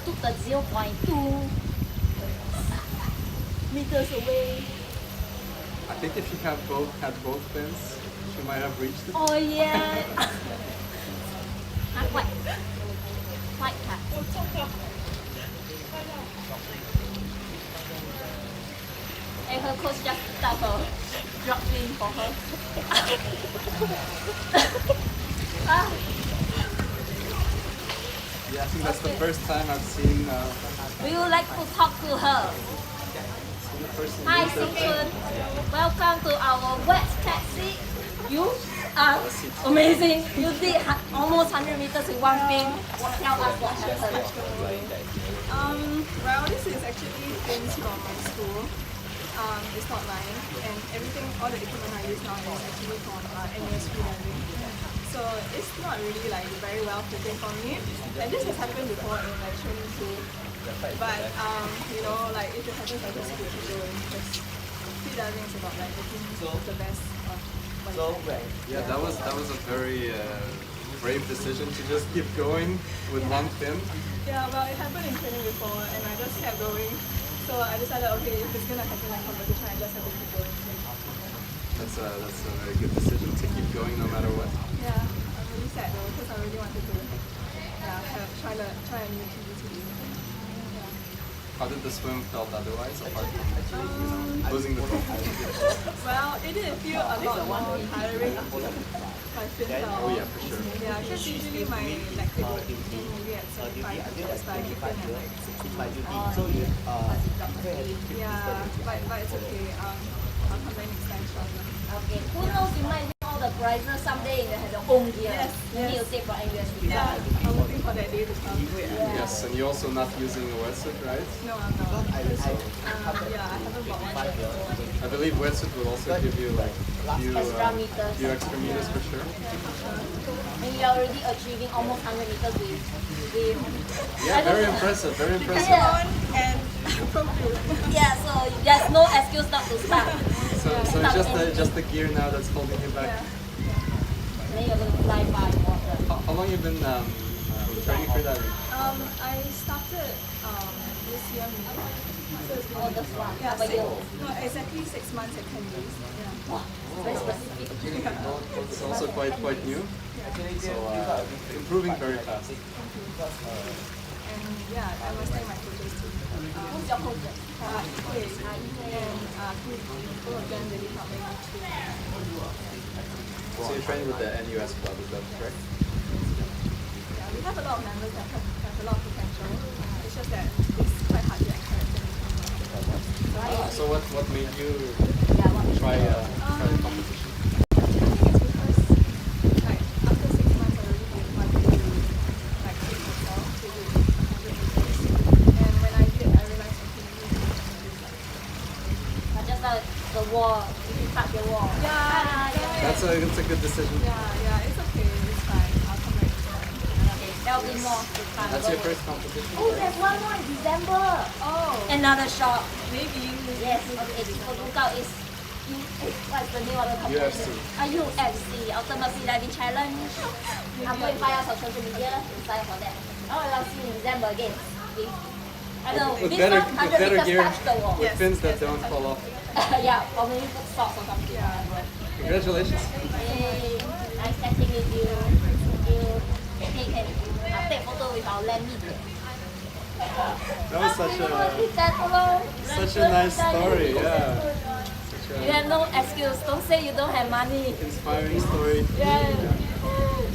took the 0.2 meters away? I think if she had both fins, she might have reached it. Oh yeah. White. White card. And her coach just picked up her drop in for her. Ah, Yeah, I think that's the first time I've seen we would like to talk to her. a person Hi, use their fin. Singchun. Welcome to our wet taxi. You are amazing. You did almost 100 meters with one fin. Tell us what happened. Well, this is actually things from my school. It's not mine, and everything, all the equipment I use now is actually from CMAS Freediving. So it's not really like very well fitting for me. And this has happened before in like training too. But you know, like if it happens, I just keep going because freediving is about like making the best of what you can. Yeah, that was a very brave decision to just keep going with one fin. Yeah, well, it happened in training before, and I just kept going. So I decided, okay, if it's gonna happen in competition, I just have to keep going. That's a very good decision to keep going no matter what. Yeah, I'm really sad though, because I really wanted to, try a new PBT. Yeah. How did the swim felt otherwise, apart from losing the fin? Well, it did feel a lot more tiring after my fin fell. Oh yeah, for sure. Yeah, because usually my lactic would be maybe at 75 meters, but I kicked in at like 60. Yeah, but it's okay. I'll come back next time stronger. Okay, who knows, you might win all the prizes someday in the home gear. Yes, You need to take for NUS Yeah, I'm looking for that day to come. Yes, and you're also not using a wetsuit, right? No, I'm not. Yeah, I haven't bought one yet. I believe wetsuit will also give you like Extra meters. few extra meters for sure. And you're already achieving almost 100 meters with Yeah, very impressive, very impressive. Yeah. And propulsion. Yeah, so there's no excuse not to start. So it's just the gear now that's holding you back. Then you're going to fly by water. How long you been training freediving? I started this year. So it's been Oh, that's one. yeah, But you, no, exactly 6 months and 10 days. Yeah. wow, very specific. It's also quite new. So improving very fast. And yeah, I must thank my coaches too. Who's your coach? Yes, and both of them really helped me to. So you're training with the NUS club, is that correct? Yeah, we have a lot of members that have a lot of potential. It's just that it's quite hard to encourage them. So what made you Yeah, what? try the competition? I think it's because like after 6 months I already didn't want to like push myself to do 100 meters. And when I did, I realized okay, maybe But just the wall, if you touch the wall. yeah, That's a good decision. yeah, it's okay, it's fine. I'll come back next time. Okay, there'll be more to come. That's your first competition? Oh, there's one more in December. Oh, Another shot. maybe. Yes, okay, so look out, it's What's the name of the competition? UFC, Ultimate Freediving Challenge. I'm going to find out on social media and sign up for that. Oh, I'll see you in December again. Okay. I know, With this better- one, with 100 better meters gear. touch the wall. With fins that don't fall off. Yeah, or maybe put socks or something. Congratulations. Yay, nice chatting with you. Okay, can take photo with our land meter. That was such a nice story, yeah. Such You have no excuse. Don't say you don't have money. a inspiring story. Yeah.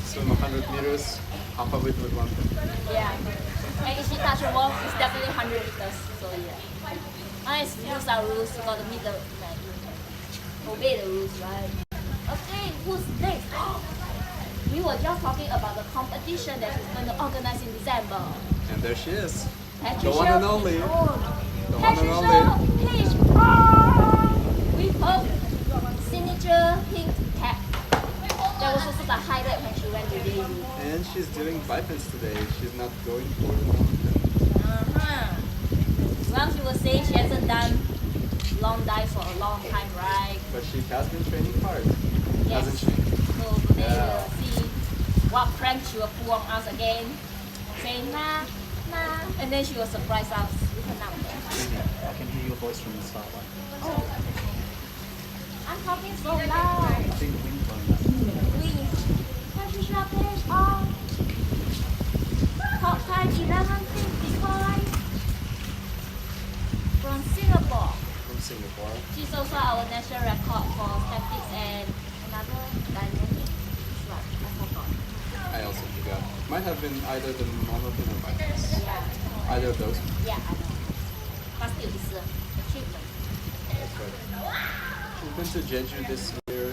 Swim 100 meters, half of it with one fin. Yeah. And if she touch the wall, it's definitely 100 meters. So yeah. Nice. Rules are rules. You gotta meet the obey the rules, right? Okay, who's next? We were just talking about the competition that she's going to organize in December. And there she is. Patricia The one and only. Picon. The one and Patricia only. Picon with her signature pink cap. That was also the highlight when she went to debut. And she's doing bipins today. She's not going for the monofin. Well, she was saying she hasn't done long dive for a long time, right? But she has been training hard, Yes. hasn't she? So today Yeah. we'll see what prank she will pull on us again. Saying nah, and then she will surprise us with a number. I can hear your voice from the start line. Oh, I'm talking so loud. I think the wind blowing that. Please, Patricia Page on. Top time 11:55 from Singapore. From Singapore. She's also our national record for statics and another dynamic. Which one? I forgot. I also forgot. Might have been either the monofin or bipins. Yeah, Either of those. yeah, I know. But still, it's an achievement. That's right. She's been to Jeju this year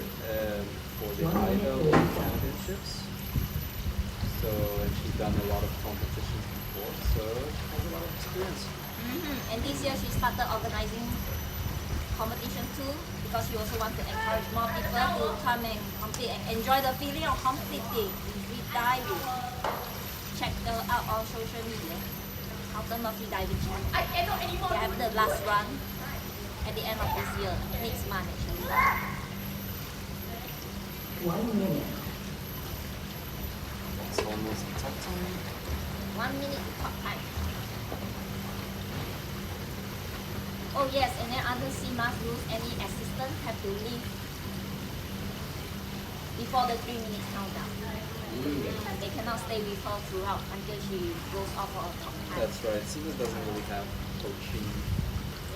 for the Idol Championships. So, and she's done a lot of competitions before, so she has a lot of experience. And this year she started organizing competition too because she also wants to encourage more people to come and compete and enjoy the feeling of competing in free diving. Check her out on social media. Ultimate Freediving Challenge. They have the last run at the end of this year, next month actually. 1 minute. It's almost top time. 1 minute to top time. Oh yes, and then under CMAS rules, any assistant have to leave before the 3 minutes countdown. They cannot stay with her throughout until she goes off for a top time. That's right. CMAS doesn't really have coaching.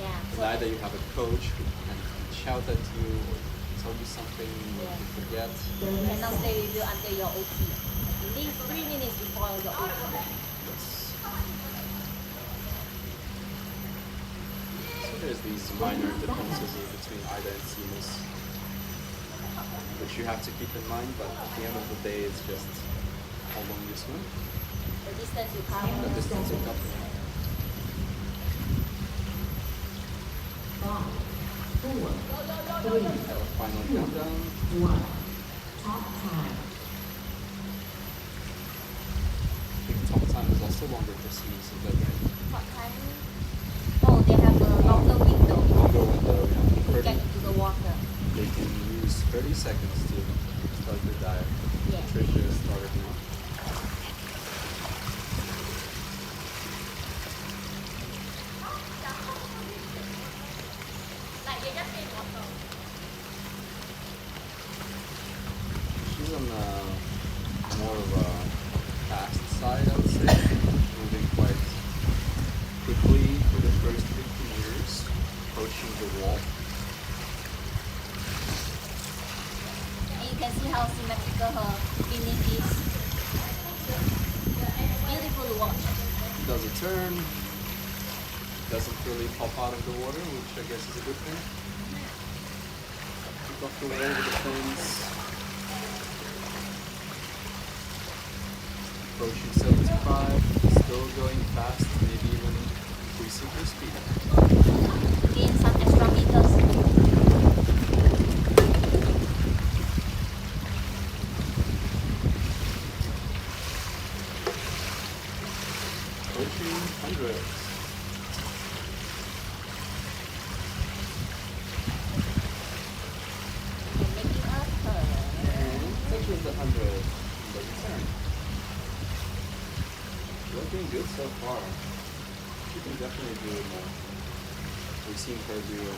Yeah. And So, either you have a coach who can shout at you or tell you something you forget. cannot stay with you until your OT. You leave 3 minutes before your OT. Yes. So there's these minor differences between IDA and CMAS, which you have to keep in mind, but at the end of the day, it's just how long you swim, The distance you the cover. distance you cover. 5, 4, 3, Our final countdown. 1. Top time. I think top time is also longer for CMAS, is that right? What time? Oh, they have a longer window Longer window, yeah. to 30, get into the water. they can use 30 seconds to start the dive. Yeah. Tricia started now. She's on more of a fast side, I would say. Moving quite quickly for the first 50 meters, approaching the wall. And you can see how symmetrical her finish is. Beautiful to watch. Does a turn, doesn't really pop out of the water, which I guess is a good thing. Keep off the wall with the fins. Approaching 75, still going fast, maybe even increasing her speed. Gain some extra meters. Approaching 100. good so far. She can definitely do more. We've seen her do a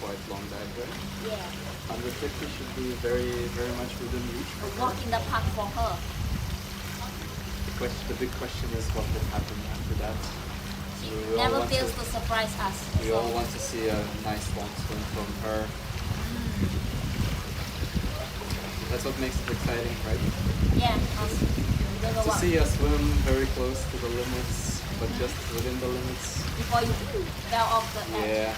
quite long dive there. Yeah. 150 should be very, very much within reach A for her. walk in the park for her. The big question is what will happen after that. She We all never want fails to- to surprise us. We So, all want to see a nice long swim from her. That's what makes it exciting, right? yeah, us. We don't know To what. see us swim very close to the limits, but just within the limits. Before you fell off the edge. Yeah,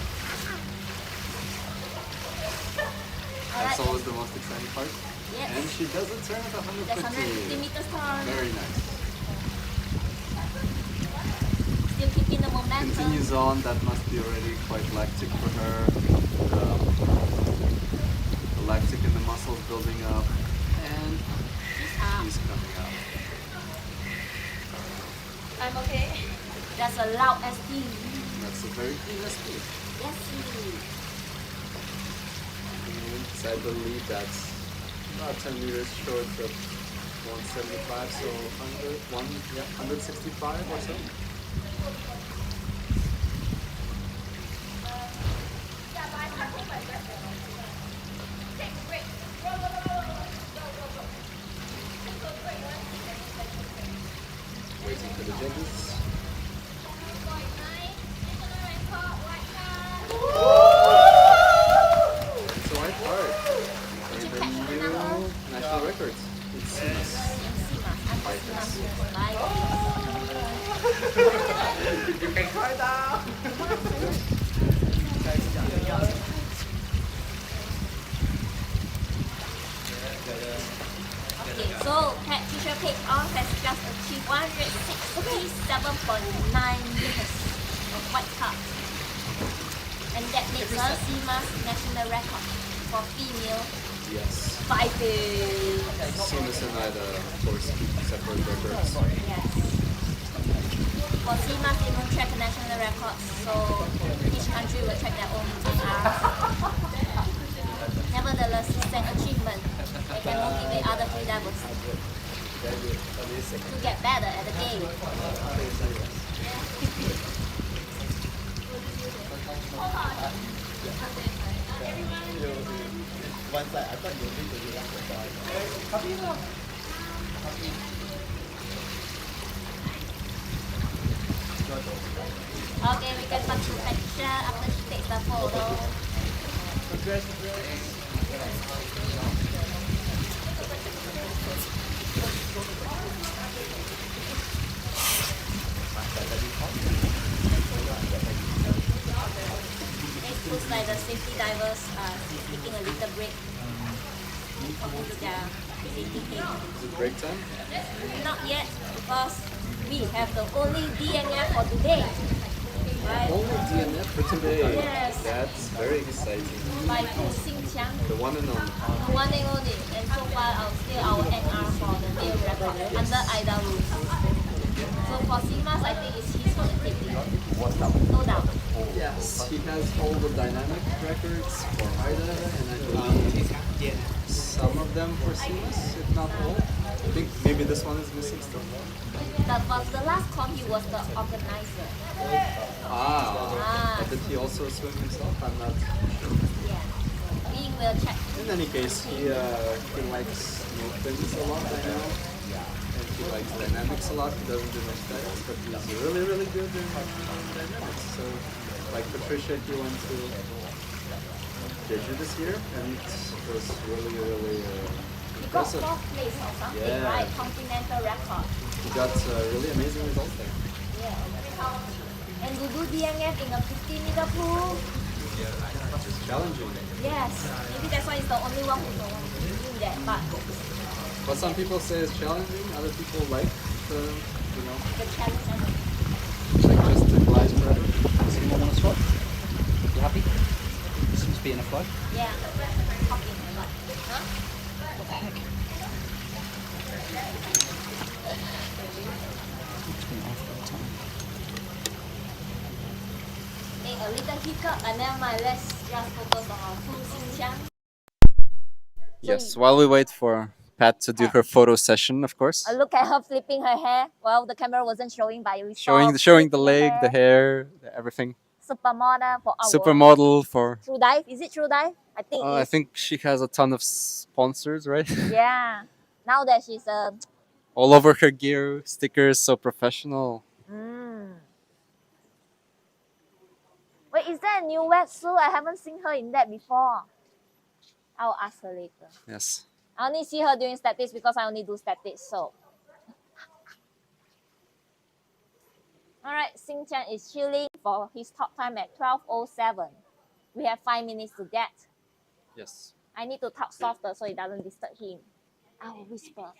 Alright, that's always the most exciting part. yes. And she does a turn at That's 150. 150 meters turn. Very nice. Still keeping the momentum. Continues on, that must be already quite lactic for her. The lactic in the muscles building up, and Ah, she's coming out. I'm okay. That's a loud ST. That's a very clean SP. Yes. And I believe that's about 10 meters short of 175, so 165 or so. Waiting for the judges. It's a white card. And the new national records. It's CMAS. Okay, so Patricia Page on has just achieved 167.9 meters of white card. And that makes her CMAS national record for female Yes. fighting. CMAS and I, of course, keep separate records. Yes. For CMAS, they don't track national records, so each country will track their own ARs. Nevertheless, it's an achievement. They can motivate other freedivers to get better at the game. One side, I thought you need to do that side. Okay, we can back to Patricia after she takes the photo. It looks like the safety divers are taking a little break talking to their safety team. Is it break time? Not yet, because we have the only DNF for today. Right? Only DNF for today. Yes. That's very exciting. By Fu Xingqiang, The one and only. the one and only. And so far, still our NR for the male record under IDA rules. So for CMAS, I think it's his for the take lead. No doubt. Yes, he has all the dynamic records for IDA, and I believe some of them for CMAS, if not all. I think maybe this one is missing still. But the last con, he was the organizer. But did he also swim himself? I'm not sure. Yeah. We will check. In any case, he likes monofins a lot, I know. And he likes dynamics a lot. He doesn't do much dives, but he's really, really good in dynamics. So, like Patricia, he went to Jeju this year, and it was really, really He got impressive. 4th place or something, Yeah. right? Continental record. He got really amazing results there. Yeah. And to do DNF in a 50-meter pool, It's challenging. yes. Maybe that's why it's the only one who don't do that. But some people say it's challenging. Other people like the, The challenge. like just the glide forever. Does anyone want to swap? You happy? Seems to be in a flow. Yeah. Hopping a lot. Huh? What the heck? It's been off all the time. Make a little hiccup, and then let's just focus on our Fu Xingqiang. Yes, while we wait for Pat to do her photo session, of course. Look at her flipping her hair. Well, the camera wasn't showing, but we Showing saw showing the flipping leg, the hair, everything. Supermodel for our Supermodel for. True Dive. Is it True Dive? I think I it's. think she has a ton of sponsors, right? Yeah. Now that she's All over her gear, stickers, so professional. Wait, is that a new wetsuit? I haven't seen her in that before. I'll ask her later. Yes. I only see her doing statics because I only do statics, so. Alright, Xing Chen is chilling for his top time at 12:07. We have 5 minutes to get. Yes. I need to talk softer so it doesn't disturb him. I will whisper.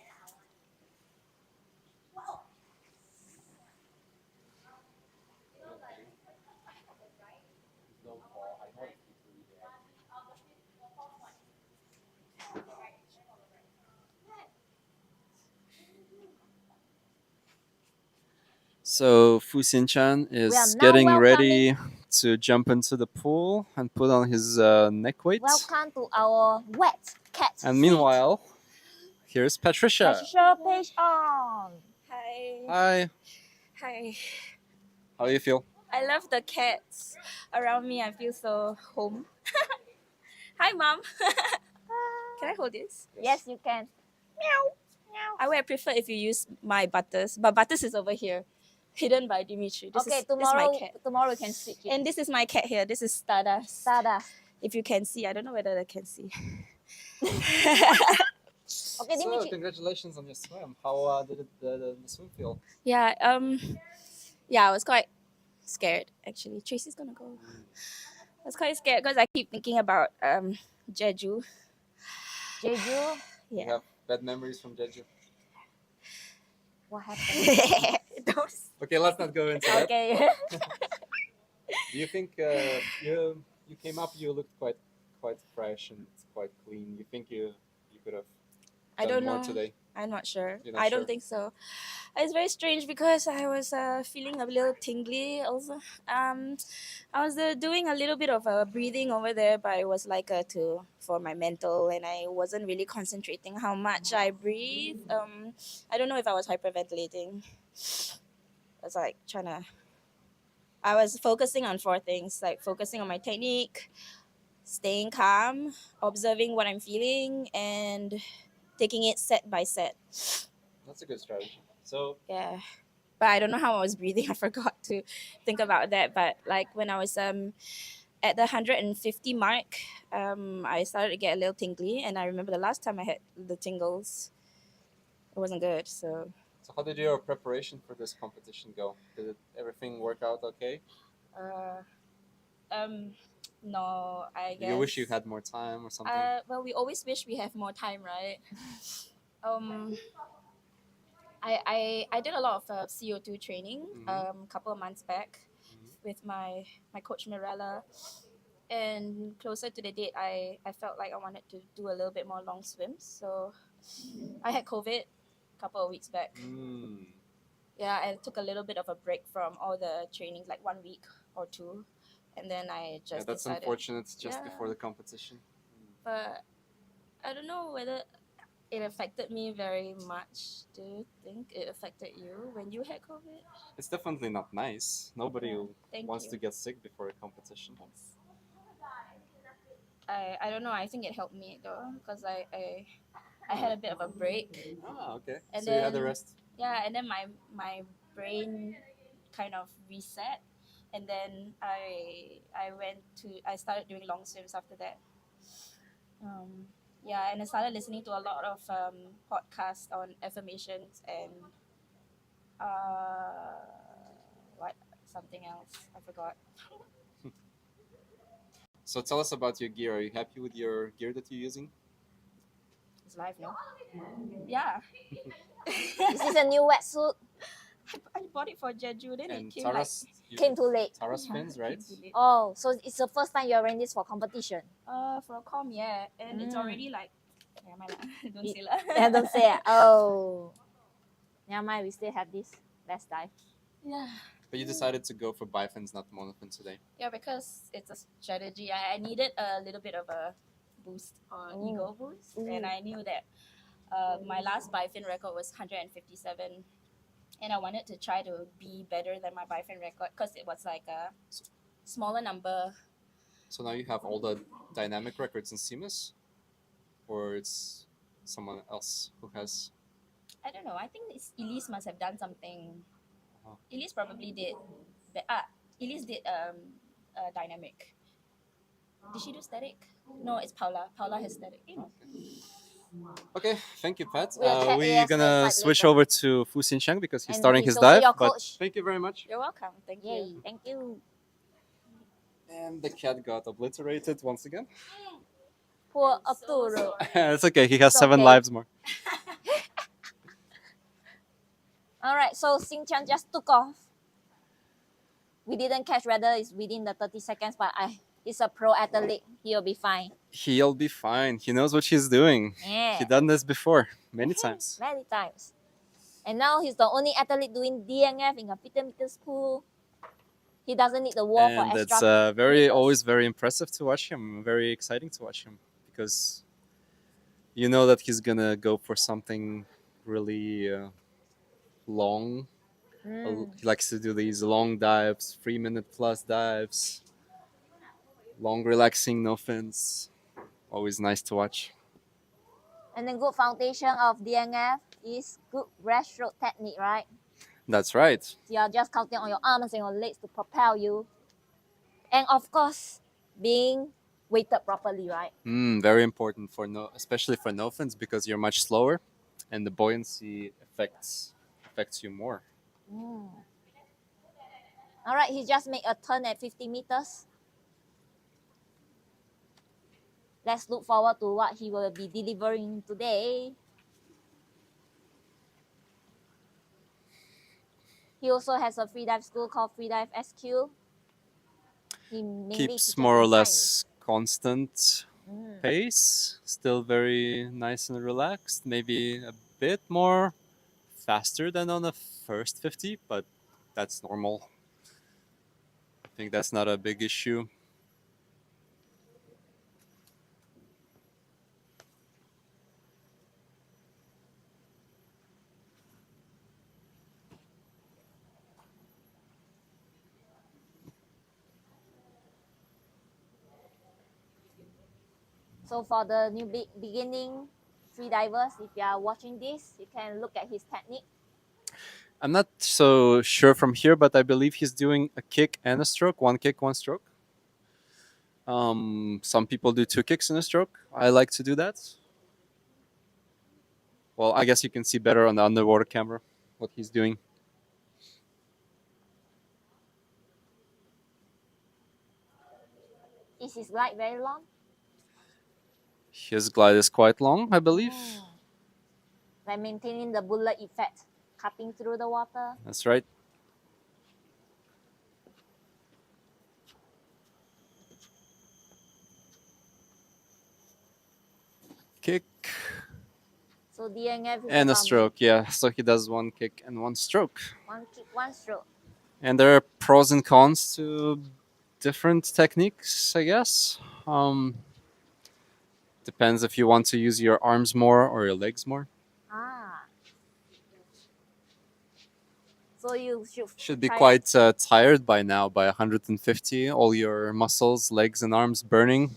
So Fu Xinchan We are is now getting welcoming- ready to jump into the pool and put on his neck weight. Welcome to our wet cat. And meanwhile, here's Patricia. Patricia page on. Hi. Hi. Hi. How do you feel? I love the cats around me. I feel so home. Hi, Mom. Can I hold this? Yes, you can. I would prefer if you use my Butters, but Butters is over here, hidden by Dimitri. This Okay, is tomorrow my cat. tomorrow we can switch it. And this is my cat here. This is Stardust. Stardust. If you can see, I don't know whether they can see. Okay, So, Dimitri. congratulations on your swim. How did the swim feel? Yeah. Yeah, I was quite scared actually. Tracy's gonna go. I was quite scared because I keep thinking about Jeju. Jeju, You Yeah. have bad memories from Jeju? what happened? Those- Okay, let's not go into that. Okay. Do you think you came up? You looked quite fresh and quite clean. You think you could have I done don't more know. today? I'm not sure. You're not I sure? don't think so. It's very strange because I was feeling a little tingly also. I was doing a little bit of breathing over there, but it was like for my mental, and I wasn't really concentrating how much I breathe. I don't know if I was hyperventilating. I was like I was focusing on 4 things, like focusing on my technique, staying calm, observing what I'm feeling, and taking it set by set. That's a good strategy. So Yeah. But I don't know how I was breathing. I forgot to think about that. But like when I was at the 150 mark, I started to get a little tingly, and I remember the last time I had the tingles, it wasn't good. So how did your preparation for this competition go? Did everything work out okay? no, I Do guess. you wish you had more time or something? Well, we always wish we have more time, right? I did a lot of CO2 training a couple of months back with my coach Mirella, and closer to the date I felt like I wanted to do a little bit more long swims, so I had COVID a couple of weeks back. Yeah, I took a little bit of a break from all the trainings, like 1 week or 2, and then I just Yeah, that's decided. unfortunate. Just Yeah. before the competition. But I don't know whether it affected me very much. Do you think it affected you when you had COVID? It's definitely not nice. Nobody Thank wants you. to get sick before a competition. I don't know. I think it helped me though, because I had a bit of a break. Ah, okay. And So you had the then- rest. Yeah, and then my brain kind of reset, and then I started doing long swims after that. Yeah, and I started listening to a lot of podcasts on affirmations and what something else I forgot. So tell us about your gear. Are you happy with your gear that you're using? It's live, no? Yeah. This is a new wetsuit. I bought it for Jeju, then And it came Taras, Came too late. Taras fins, right? Oh, so it's the first time you're wearing this for competition. For a com, yeah, and it's already like, yeah, my don't say lah. Yeah, don't say it. Oh. Never mind, we still have this. Let's dive. Yeah. But you decided to go for bifins, not monofin today. Yeah, because it's a strategy. I needed a little bit of a boost or ego boost, and I knew that My last biofin record was 157, and I wanted to try to be better than my biofin record because it was like a smaller number. So now you have all the dynamic records in CMAS, or it's someone else who has. I don't know. I think Elise must have done something. Oh. Elise probably did. Elise did dynamic. Did she do static? No, it's Paula. Paula has static. Okay, thank you, Pat. We'll check We're AS gonna website switch later. over to Fu Xincheng because he's And starting he's his also dive. your But coach. thank you very much. You're welcome. Thank Yay, you. thank you. And the cat got obliterated once again. Poor Arturo. It's okay. He has It's 7 okay. lives more. All right, so Xinqiang just took off. We didn't catch whether it's within the 30 seconds, but he's a pro athlete. He'll be fine. He'll be fine. He knows what he's doing. Yeah. He done this before many times. Many times. And now he's the only athlete doing DNF in a 50 meters pool. He doesn't need the wall for And extra. it's meters. always very impressive to watch him. Very exciting to watch him because you know that he's gonna go for something really long. He likes to do these long dives, 3-minute plus dives, long relaxing, no fins. Always nice to watch. And then good foundation of DNF is good breaststroke technique, right? That's right. So you're just counting on your arms and your legs to propel you. And of course, being weighted properly, right? Very important especially for no fins because you're much slower, and the buoyancy affects you more. All right, he just made a turn at 50 meters. Let's look forward to what he will be delivering today. He also has a free dive school called Freedive SQ. He mainly Keeps teaches more or in less constant pace, still very nice and relaxed, maybe a bit more faster than on the first 50, but that's normal. I think that's not a big issue. So for the new beginning free divers, if you are watching this, you can look at his technique. I'm not so sure from here, but I believe he's doing a kick and a stroke. 1 kick, 1 stroke. Some people do 2 kicks in a stroke. I like to do that. Well, I guess you can see better on the underwater camera what he's doing. Is his glide very long? His glide is quite long, I believe. Like maintaining the bullet effect, cutting through the water. That's right. Kick So DNF is and a about stroke, yeah. So he does 1 kick and 1 stroke. 1 kick, 1 stroke. And there are pros and cons to different techniques, I guess. Depends if you want to use your arms more or your legs more. So you Should be try- quite tired by now, by 150. All your muscles, legs and arms burning.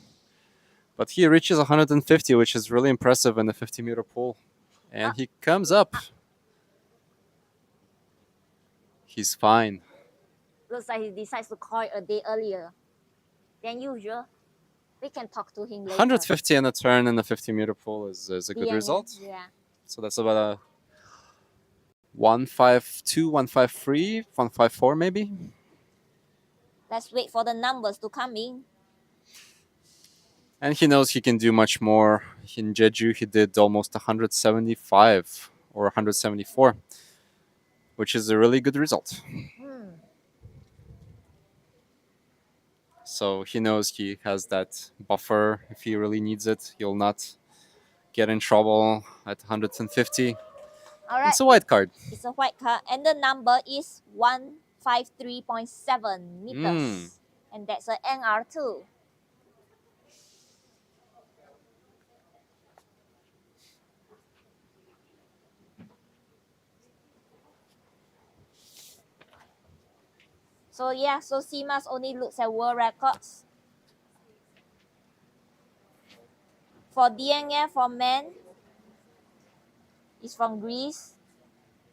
But he reaches 150, which is really impressive in a 50-meter pool. And he comes up. He's fine. Looks like he decides to call it a day earlier than usual. We can talk to him later. 150 and a turn in the 50-meter pool is a good DNF, result. Yeah. So that's about a 152, 153, 154 maybe. Let's wait for the numbers to come in. And he knows he can do much more. In Jeju, he did almost 175 or 174, which is a really good result. So he knows he has that buffer. If he really needs it, he'll not get in trouble at 150. All right. It's a white card. It's a white card, and the number is 153.7 meters, and that's an NR2. So yeah, so CMAS only looks at world records. For DNF for men, is from Greece.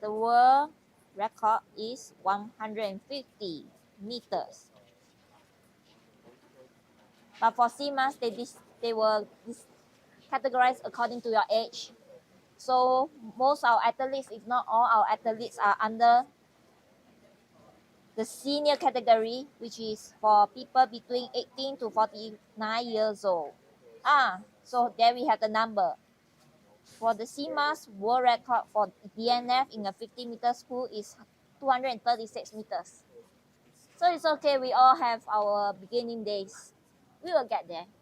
The world record is 150 meters. But for CMAS, they were categorized according to your age. So most our athletes, if not all our athletes, are under the senior category, which is for people between 18 to 49 years old. So there we have the number. For the CMAS world record for DNF in a 50 meters pool is 236 meters. So it's okay, we all have our beginning days. We will get there. "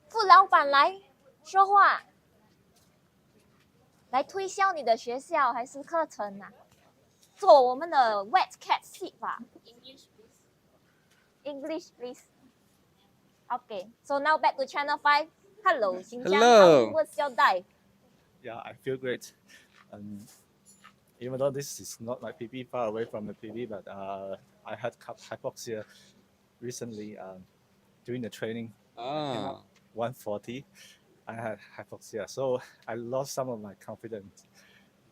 副老板来说话，来推销你的学校还是课程啊？做我们的 wet cat seat 吧。English, please. Okay, so now back to channel 5. Hello, Xinjiang. Hello. What's your dive? Yeah, I feel great. Even though this is not my PB, far away from the PB, but I had hypoxia recently during the training. Ah. 140, I had hypoxia, so I lost some of my confidence.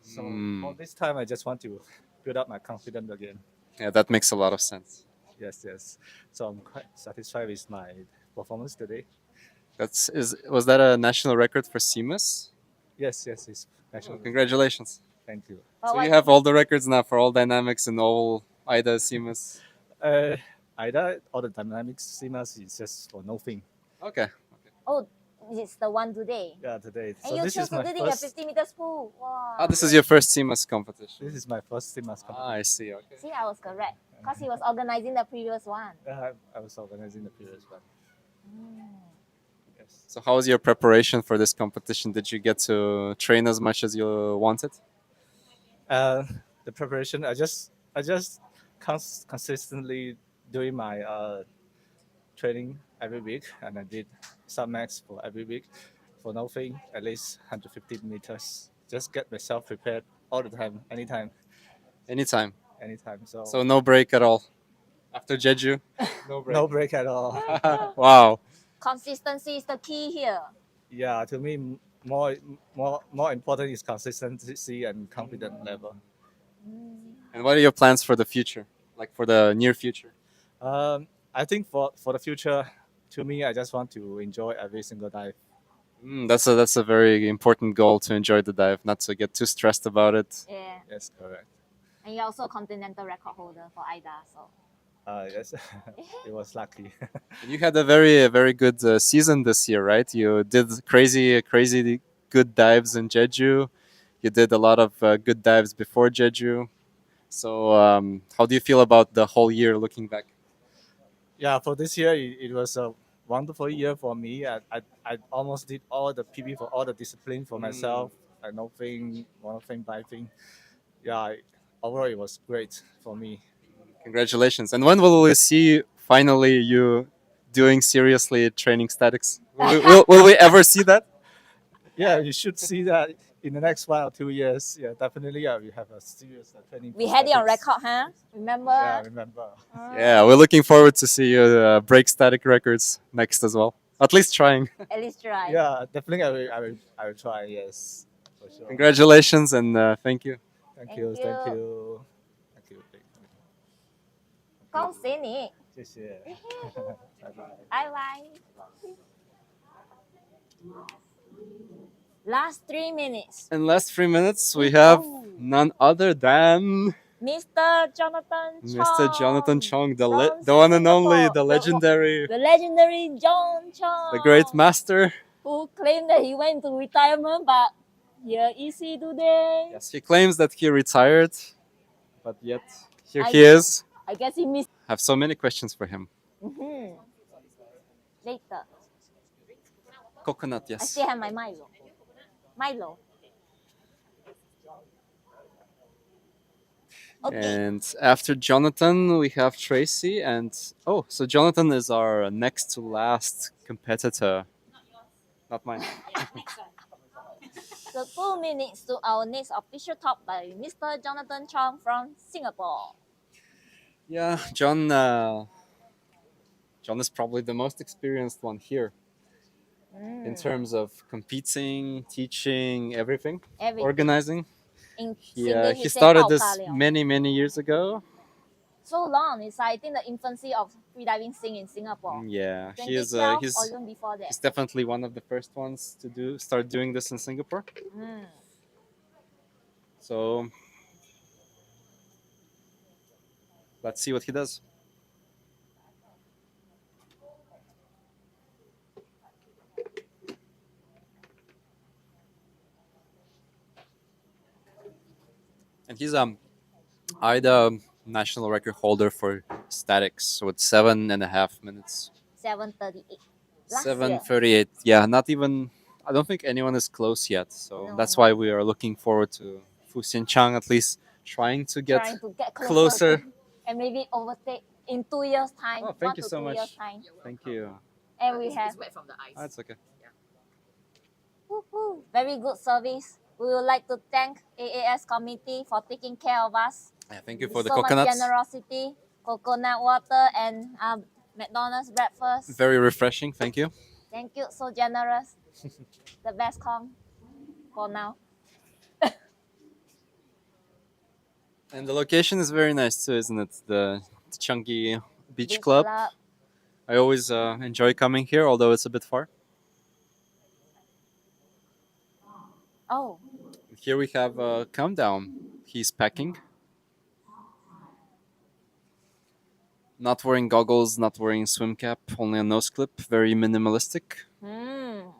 So for this time, I just want to build up my confidence again. Yeah, that makes a lot of sense. Yes. So I'm quite satisfied with my performance today. Was that a national record for CMAS? Yes, it's actually. Congratulations. Thank you. So you have all the records now for all dynamics and all IDA CMAS. Either all the dynamics CMAS is just for no thing. Okay. Oh, it's the one today. Yeah, today. And So you this chose is to my do it in a first. 50 meters pool. Wow. Ah, this is your first CMAS competition. This is my first CMAS competition. Ah, I see. Okay. See, I was correct. Because he was organizing the previous one. I was organizing the previous one. Yes. So how was your preparation for this competition? Did you get to train as much as you wanted? The preparation, I just consistently doing my training every week, and I did submax for every week for nothing, at least 150 meters. Just get myself prepared all the time, anytime. Anytime. So No break at all. After Jeju, no break. no break at all. Wow. Consistency is the key here. Yeah, to me, more important is consistency and confidence level. And what are your plans for the future? Like for the near future? I think for the future, to me, I just want to enjoy every single dive. That's a very important goal, to enjoy the dive, not to get too stressed about it. Yeah. Yes, correct. And you're also a continental record holder for IDA, so. Yes, it was lucky. And you had a very good season this year, right? You did crazy good dives in Jeju. You did a lot of good dives before Jeju. So how do you feel about the whole year looking back? Yeah, for this year, it was a wonderful year for me. I almost did all the PB for all the discipline for myself. Nothing, monofin, diving. Yeah, overall it was great for me. Congratulations. And when will we see finally you doing seriously training statics? Will we ever see that? Yeah, you should see that in the next 1 or 2 years. Yeah, definitely. Yeah, we have a serious training. We had it on statics. record, huh? Remember? Yeah, I remember. Yeah, we're looking forward to see you break static records next as well. At least trying. At least try. Yeah, definitely. I will try. Yes, for sure. Congratulations and thank you. Thank you. 恭喜你，谢谢，拜拜。拜拜。Last 3 minutes. In last 3 minutes, we have none other than Mr. Jonathan Chong. Mr. Jonathan Chong, the from one and only, Singapore. the legendary, The legendary John Chong. the great master. Who claimed that he went to retirement, but here is he today. Yes, he claims that he retired, but yet here I- he is. I guess he missed. I have so many questions for him. Later. Coconut, I yes. still have my Milo. Milo. Okay. And after Jonathan, we have Tracy. And oh, so Jonathan is our next to last competitor. Not mine. So 2 minutes to our next official talk by Mr. Jonathan Chong from Singapore. Yeah, John. John is probably the most experienced one here in terms of competing, teaching, everything, Everything. organizing. In He Singlish, he say started 爆 this 咖了. many years ago. So long. It's I think the infancy of freediving scene in Singapore. Yeah, he is. 2012 or even before that. He's definitely one of the first ones to start doing this in Singapore. Mm. So let's see what he does. And he's IDA national record holder for statics with 7.5 minutes. 7:38. Last 7:38. Yeah, not even. I don't think anyone is close yet. So No, that's no. why we are looking forward to Fu Xianchang at least trying to get Trying to get closer. to- and maybe overtake in 2 years time. Oh, thank 1 you to so 2 much. years time. Thank you. And we have It's wet from the ice. That's okay. woo-hoo, very good service. We would like to thank AAS committee for taking care of us. Yeah, thank you for the So much coconuts. generosity, coconut water and McDonald's breakfast. Very refreshing. Thank you. Thank you, so generous. The best com for now. And the location is very nice too, isn't it? The Changi Beach Club. I always enjoy coming here, although it's a bit far. Oh, Here we have a countdown. He's packing. Not wearing goggles, not wearing swim cap, only a nose clip. Very minimalistic. Do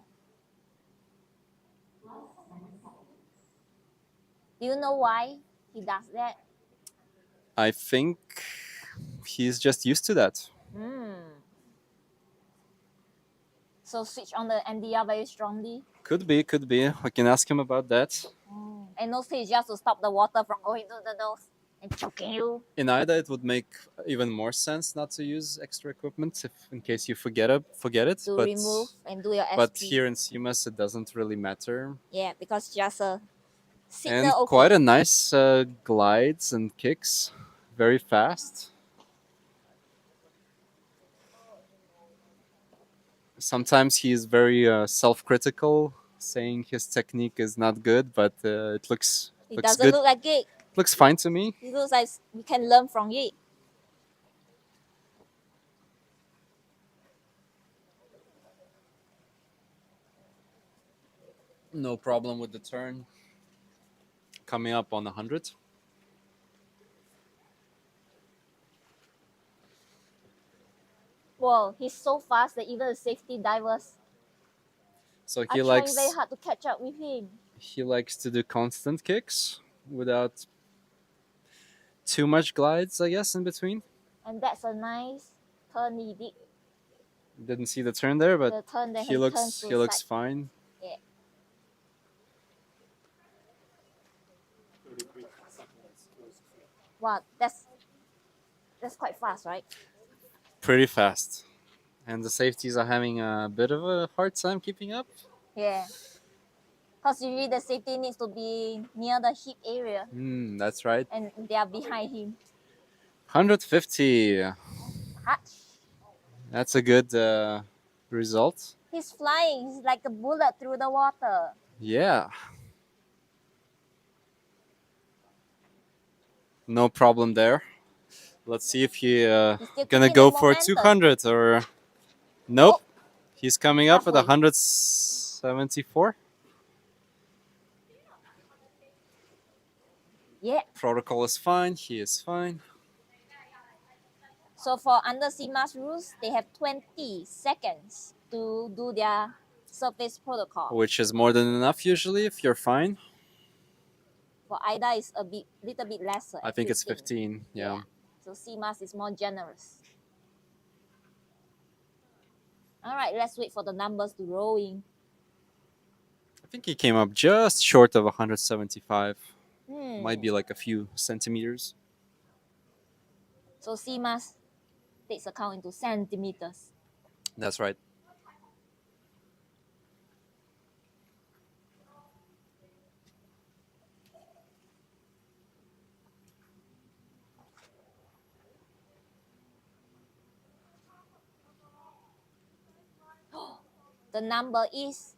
you know why he does that? I think he's just used to that. So switch on the MDR very strongly. Could be, could be. I can ask him about that. And mostly it's just to stop the water from going to the nose and choking you. In IDA, it would make even more sense not to use extra equipment in case you forget it. To remove and do your SP. But here in CMAS, it doesn't really matter. Yeah, because just a signal. And okay. quite a nice glides and kicks. Very fast. Sometimes he is very self-critical, saying his technique is not good, but it looks It looks doesn't good. look like it. Looks fine to me. It looks like we can learn from it. No problem with the turn. Coming up on 100. Whoa, he's so fast that even the safety divers So are he trying likes very hard to catch up with him. to do constant kicks without too much glides, I guess, in between. And that's a nice turn he did. Didn't see the turn there, but The turn that he looks to he looks side. fine. Yeah. Wow, that's quite fast, right? Pretty fast. And the safeties are having a bit of a hard time keeping up. Yeah. Because usually the safety needs to be near the hip area That's right. and they are behind him. 150. Hutch. That's a good result. He's flying. He's like a bullet through the water. Yeah. No problem there. Let's see if he He's still gonna keeping go the for momentum. 200 or nope. Oh. He's coming up at Halfway. 174. Yeah. Protocol is fine. He is fine. So for under CMAS rules, they have 20 seconds to do their surface protocol. Which is more than enough usually if you're fine. For IDA, it's a little bit lesser. I at think it's 15. Yeah. So CMAS is more generous. All right, let's wait for the numbers to roll in. I think he came up just short of 175. Might be like a few centimeters. So CMAS takes account into centimeters. That's right. The number is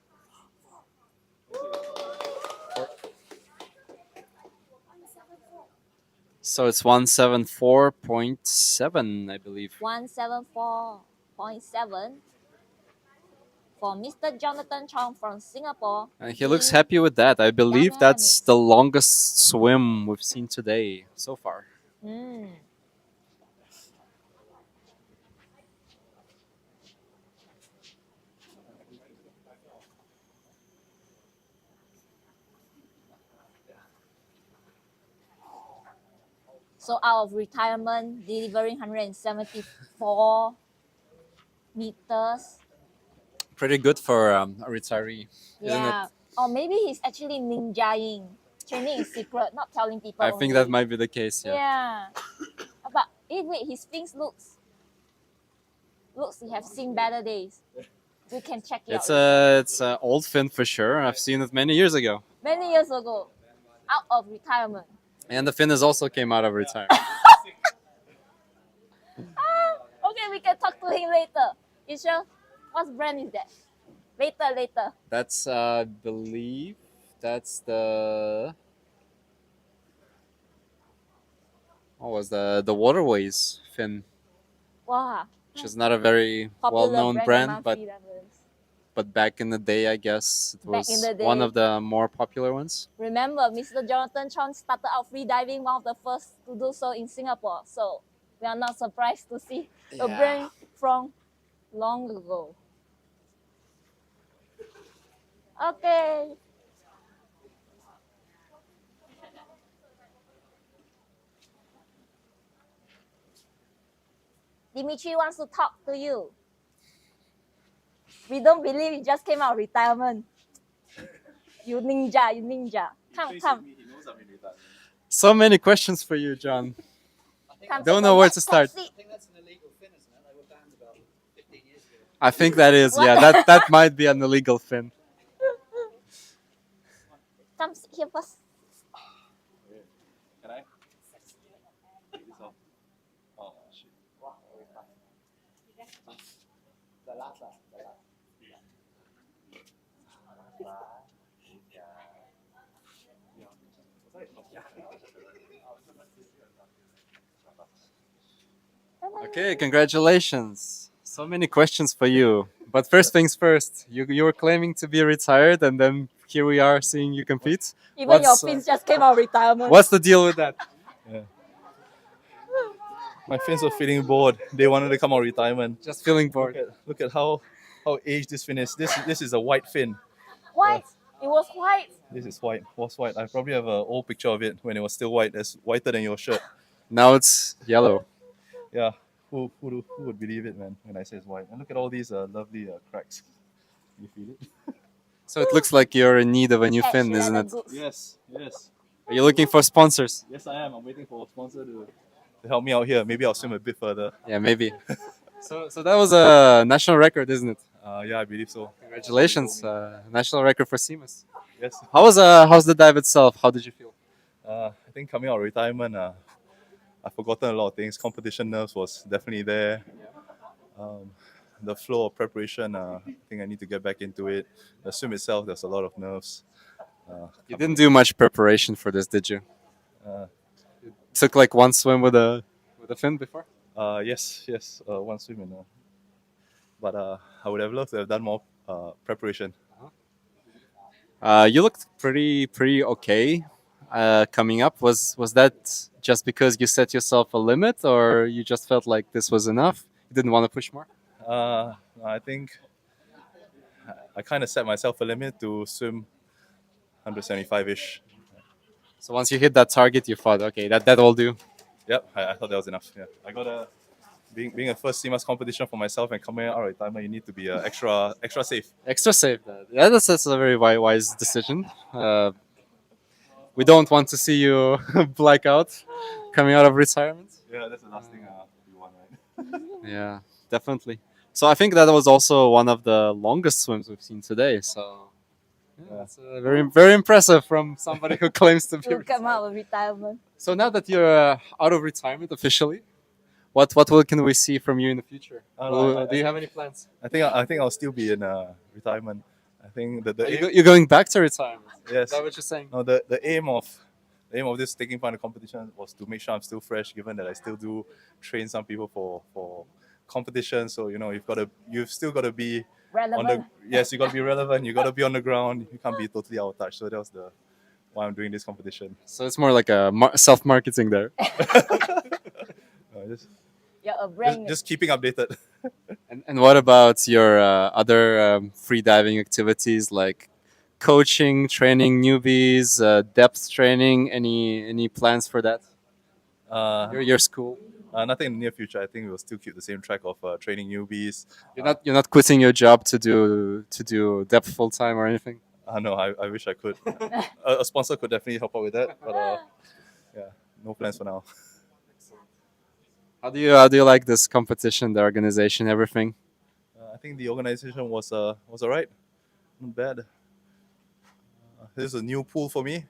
So it's 174.7, I believe. 174.7 for Mr. Jonathan Chong from Singapore. And he looks in happy with that. I believe that's dynamics. the longest swim we've seen today so far. Mm. So out of retirement, delivering 174 meters. Pretty good for a retiree, isn't Yeah. it? Or maybe he's actually ninjaing, training in secret, not telling people. I think that might be the case, yeah. Yeah. But wait, his fins looks he have seen better days. We can check it It's out. it's a old fin for sure. I've seen it many years ago. Many years ago, out of retirement. And the fin also came out of retirement. Okay, we can talk to him later. You sure? What brand is that? Later. That's, I believe, that's the... What was the Waterways fin, Wow. which is not a very Popular well-known brand, among but freedivers. back in the day, I guess it Back in was the day. one of the more popular ones. Remember, Mr. Jonathan Chong started out freediving, one of the first to do so in Singapore. So we are not surprised to see a Yeah. brand from long ago. Okay. Dimitri wants to talk to you. We don't believe you just came out of retirement. You ninja. Come. So many questions for you, John. Come Don't take know a where wet to start. taxi. I think that's an illegal fin, isn't it? They were banned about 15 years ago. I think that is, yeah, that might be an illegal fin. Come sit here first. Can I? Oh, shit. Okay, congratulations. So many questions for you. But first things first, you were claiming to be retired, and then here we are seeing you compete. Even your What's, fins just came out of retirement. What's the deal with that? My fins were feeling bored. They wanted to come out of retirement. Just feeling bored. Look at how aged this fin is. This is a white fin. White. It was white. This is white. Was white. I probably have an old picture of it when it was still white. It's whiter than your shirt. Now it's yellow. Yeah. Who would believe it, man? When I say it's white. And look at all these lovely cracks. You feel it? So it looks like you're in need of a new fin, Edge isn't leather it? goods. Yes. Are you looking for sponsors? Yes, I am. I'm waiting for a sponsor to help me out here. Maybe I'll swim a bit further. Yeah, maybe. So that was a national record, isn't it? Yeah, I believe so. Congratulations, national record for CMAS. Yes. How's the dive itself? How did you feel? I think coming out of retirement, I've forgotten a lot of things. Competition nerves was definitely there. The flow of preparation, I think I need to get back into it. The swim itself, there's a lot of nerves. You didn't do much preparation for this, did you? You took like one swim with a fin before? Yes, one swim. But I would have loved to have done more preparation. You looked pretty okay coming up. Was that just because you set yourself a limit, or you just felt like this was enough? You didn't want to push more? I think I kind of set myself a limit to swim 175-ish. So once you hit that target, you thought, okay, that will do. Yep, I thought that was enough. Yeah, I got being a first CMAS competition for myself and coming out of retirement, you need to be extra safe. Extra safe. Yeah, that's a very wise decision. We don't want to see you black out coming out of retirement. Yeah, that's the last thing we want, right? Yeah, definitely. So I think that was also one of the longest swims we've seen today. So yeah, it's very very impressive from somebody who claims to be. To come retired. out of retirement. So now that you're out of retirement officially, what can we see from you in the future? Do you have any plans? I think I'll still be in retirement. I think that the aim, You're going back to retirement. yes. Is that what you're saying? No, the aim of this taking part in the competition was to make sure I'm still fresh, given that I still do train some people for competition. So you've still got to be on the Relevant. yes, you got to be relevant. You got to be on the ground. You can't be totally out of touch. So that was why I'm doing this competition. So it's more like a self-marketing there. Just, You're a brand. just keeping updated. And what about your other free diving activities like coaching, training newbies, depth training? Any plans for that? Your school? Nothing in the near future. I think we'll still keep the same track of training newbies. You're not quitting your job to do depth full time or anything. No, I wish I could. A sponsor could definitely help out with that, but yeah, no plans for now. How do you like this competition, the organization, everything? I think the organization was alright, not bad. This is a new pool for me.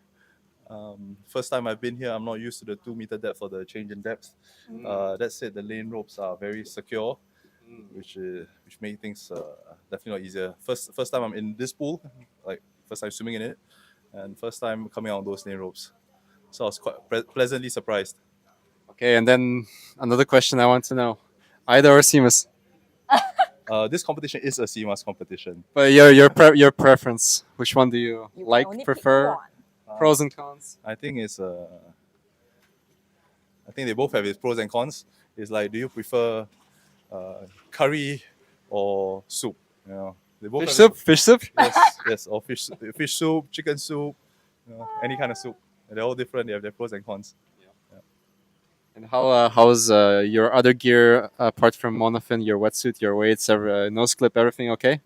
First time I've been here, I'm not used to the 2-meter depth or the change in depth. That said, the lane ropes are very secure, which make things definitely not easier. First time I'm in this pool, like first time swimming in it, and first time coming out on those lane ropes. So I was quite pleasantly surprised. Okay, and then another question I want to know: Ida or CMAS? This competition is a CMAS competition. But your preference, which one do you You can like, only pick prefer? one. Pros and cons. I think they both have its pros and cons. It's like, do you prefer curry or soup? They both Fish have soup, fish soup. yes, or fish soup, chicken soup, any kind of soup. They're all different. They have their pros and cons. And how's your other gear apart from monofin, your wetsuit, your weights, nose clip, everything okay?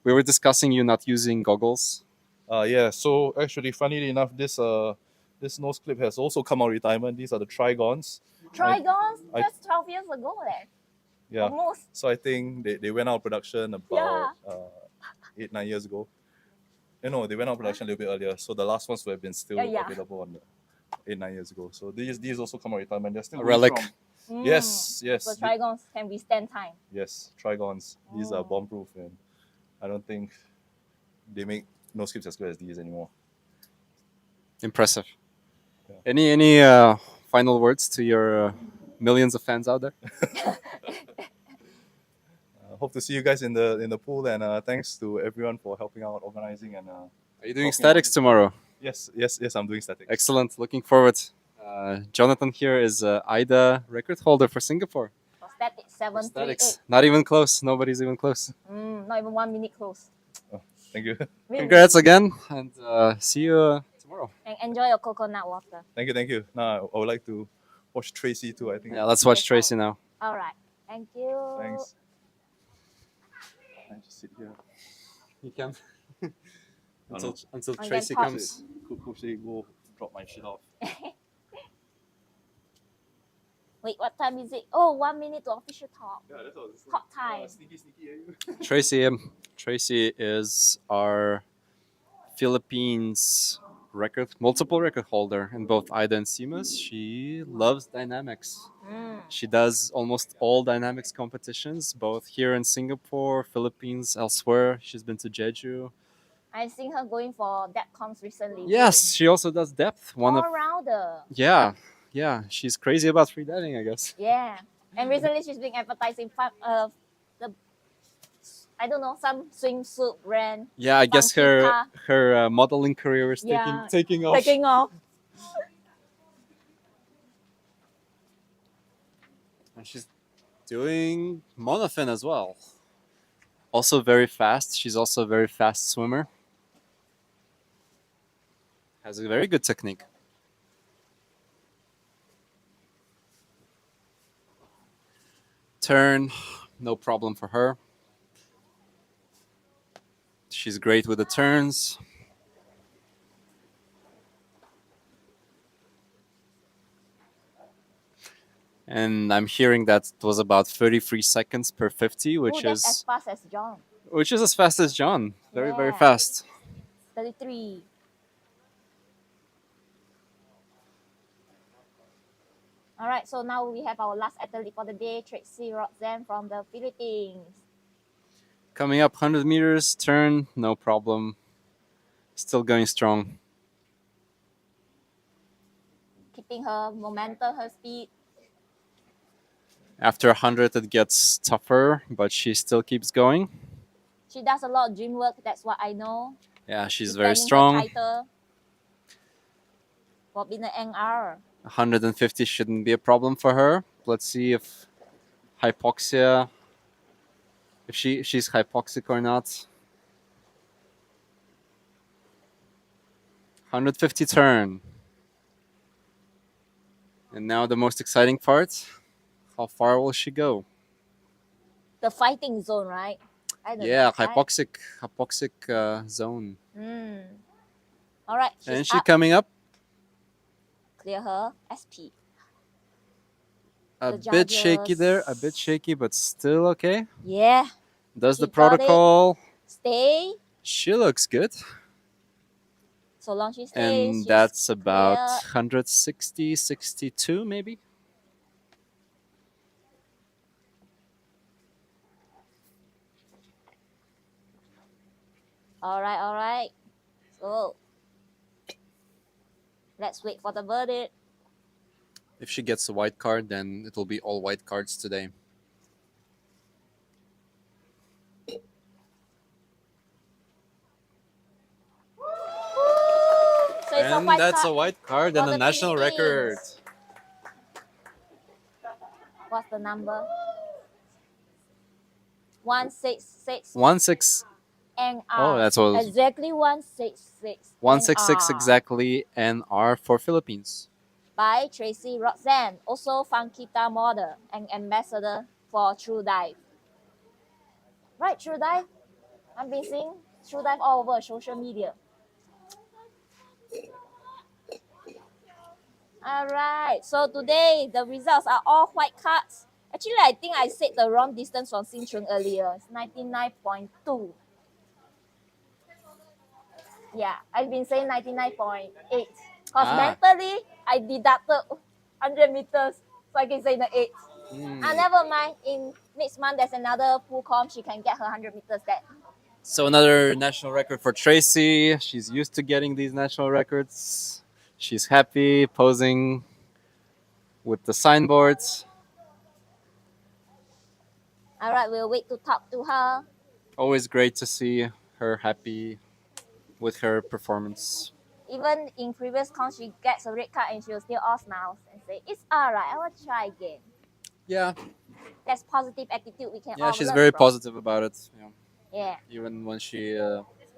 We were discussing you not using goggles. Yeah. So actually, funnily enough, this nose clip has also come out of retirement. These are the Trigons. Trigons I- just 12 years ago there. Yeah. Almost. So I think they went out of production about 8-9 years ago. No, they went out of production a little bit earlier. So the last ones would have been still Yeah. available on the 8-9 years ago. So these also come out of retirement. They're still A really relic. strong. Yes. So Trigons can withstand time. Yes, Trigons. These are bomb proof, and I don't think they make nose clips as good as these anymore. Impressive. Yeah. Any final words to your millions of fans out there? Hope to see you guys in the pool, and thanks to everyone for helping out, organizing, and Are you doing helping statics tomorrow? yes, I'm doing statics. Excellent. Looking forward. Jonathan here is Ida record holder for Singapore. For statics, 738. Statics. Not even close. Nobody's even close. Not even 1 minute close. Thank you. Really. Congrats again, and see you tomorrow. And enjoy your coconut water. Thank you. Now I would like to watch Tracy too. I think. Yeah, let's watch Tracy now. All right. Thank you. Thanks. I just sit here. You can. until And Tracy then comes. Coach say go drop my shit off. Wait, what time is it? Oh, 1 minute to official talk. Yeah, that's all. Hot time. Sneaky, Tracy is our Philippines multiple record holder in both IDA and CMAS. She loves dynamics. She does almost all dynamics competitions, both here in Singapore, Philippines, elsewhere. She's been to Jeju. I've seen her going for that comps recently. Yes, she also does depth. All rounder. Yeah, she's crazy about freediving, I guess. Yeah. And recently she's been advertising some swimsuit brand. Yeah, I guess Funky her modeling career is Yeah. taking off. Taking off. And she's doing monofin as well. Also very fast. She's also a very fast swimmer. Has a very good technique. Turn, no problem for her. She's great with the turns. And I'm hearing that it was about 33 seconds per 50, Oh, that's as fast as John. which is as fast as John. Very, very Yeah. fast. 33. All right, so now we have our last athlete for the day, Tracy Roxanne from the Philippines. Coming up 100 meters, turn, no problem. Still going strong. Keeping her momentum, her speed. After 100, it gets tougher, but she still keeps going. She does a lot of gym work, that's what I know. Yeah, she's very Defending strong. her title for being an NR. 150 shouldn't be a problem for her. Let's see if hypoxia, if she's hypoxic or not. 150 turn. And now the most exciting part. How far will she go? The fighting zone, right? I don't Yeah, know, right? hypoxic zone. All right, she's And she up. coming up. Clear her SP. A The bit shaky there, a judges. bit shaky, but still okay. Yeah. Does She the got it. protocol. Stay. She looks good. So long she stays. And she's that's about clear. 160, 62 maybe. All right. So let's wait for the verdict. If she gets a white card, then it will be all white cards today. So it's a And white that's card a white card for and a the national record. Philippines. What's the number? 166 1-6. NR. Oh, that's what. Exactly 166. 166 NR. exactly NR for Philippines. By Tracy Roxanne, also Funkita model and ambassador for True Dive. Right, True Dive? I've been seeing True Dive all over social media. Alright, so today the results are all white cards. Actually, I think I said the wrong distance from Xinchun earlier. It's 99.2. Yeah, I've been saying 99.8. Because mentally, I deducted 100 meters, so I can say the 8. Never mind, in next month there's another full comp, she can get her 100 meters back. So another national record for Tracy. She's used to getting these national records. She's happy posing with the signboards. Alright, we'll wait to talk to her. Always great to see her happy with her performance. Even in previous comp, she gets a red card and she will still all smiles and say, it's alright, I will try again. Yeah. That's positive attitude we can all Yeah, she's learn very from. positive about it. Yeah. Even when she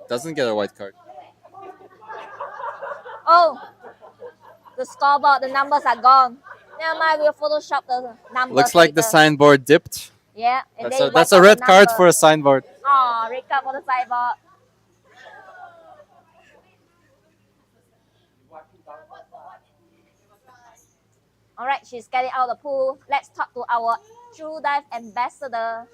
doesn't get a white card. Oh, the scoreboard, the numbers are gone. Never mind, we'll Photoshop the numbers. Looks like the later. signboard dipped. Yeah, and That's a red card for a signboard. Oh, red card for the signboard. All right, she's getting out of the pool. Let's talk to our True Dive ambassador.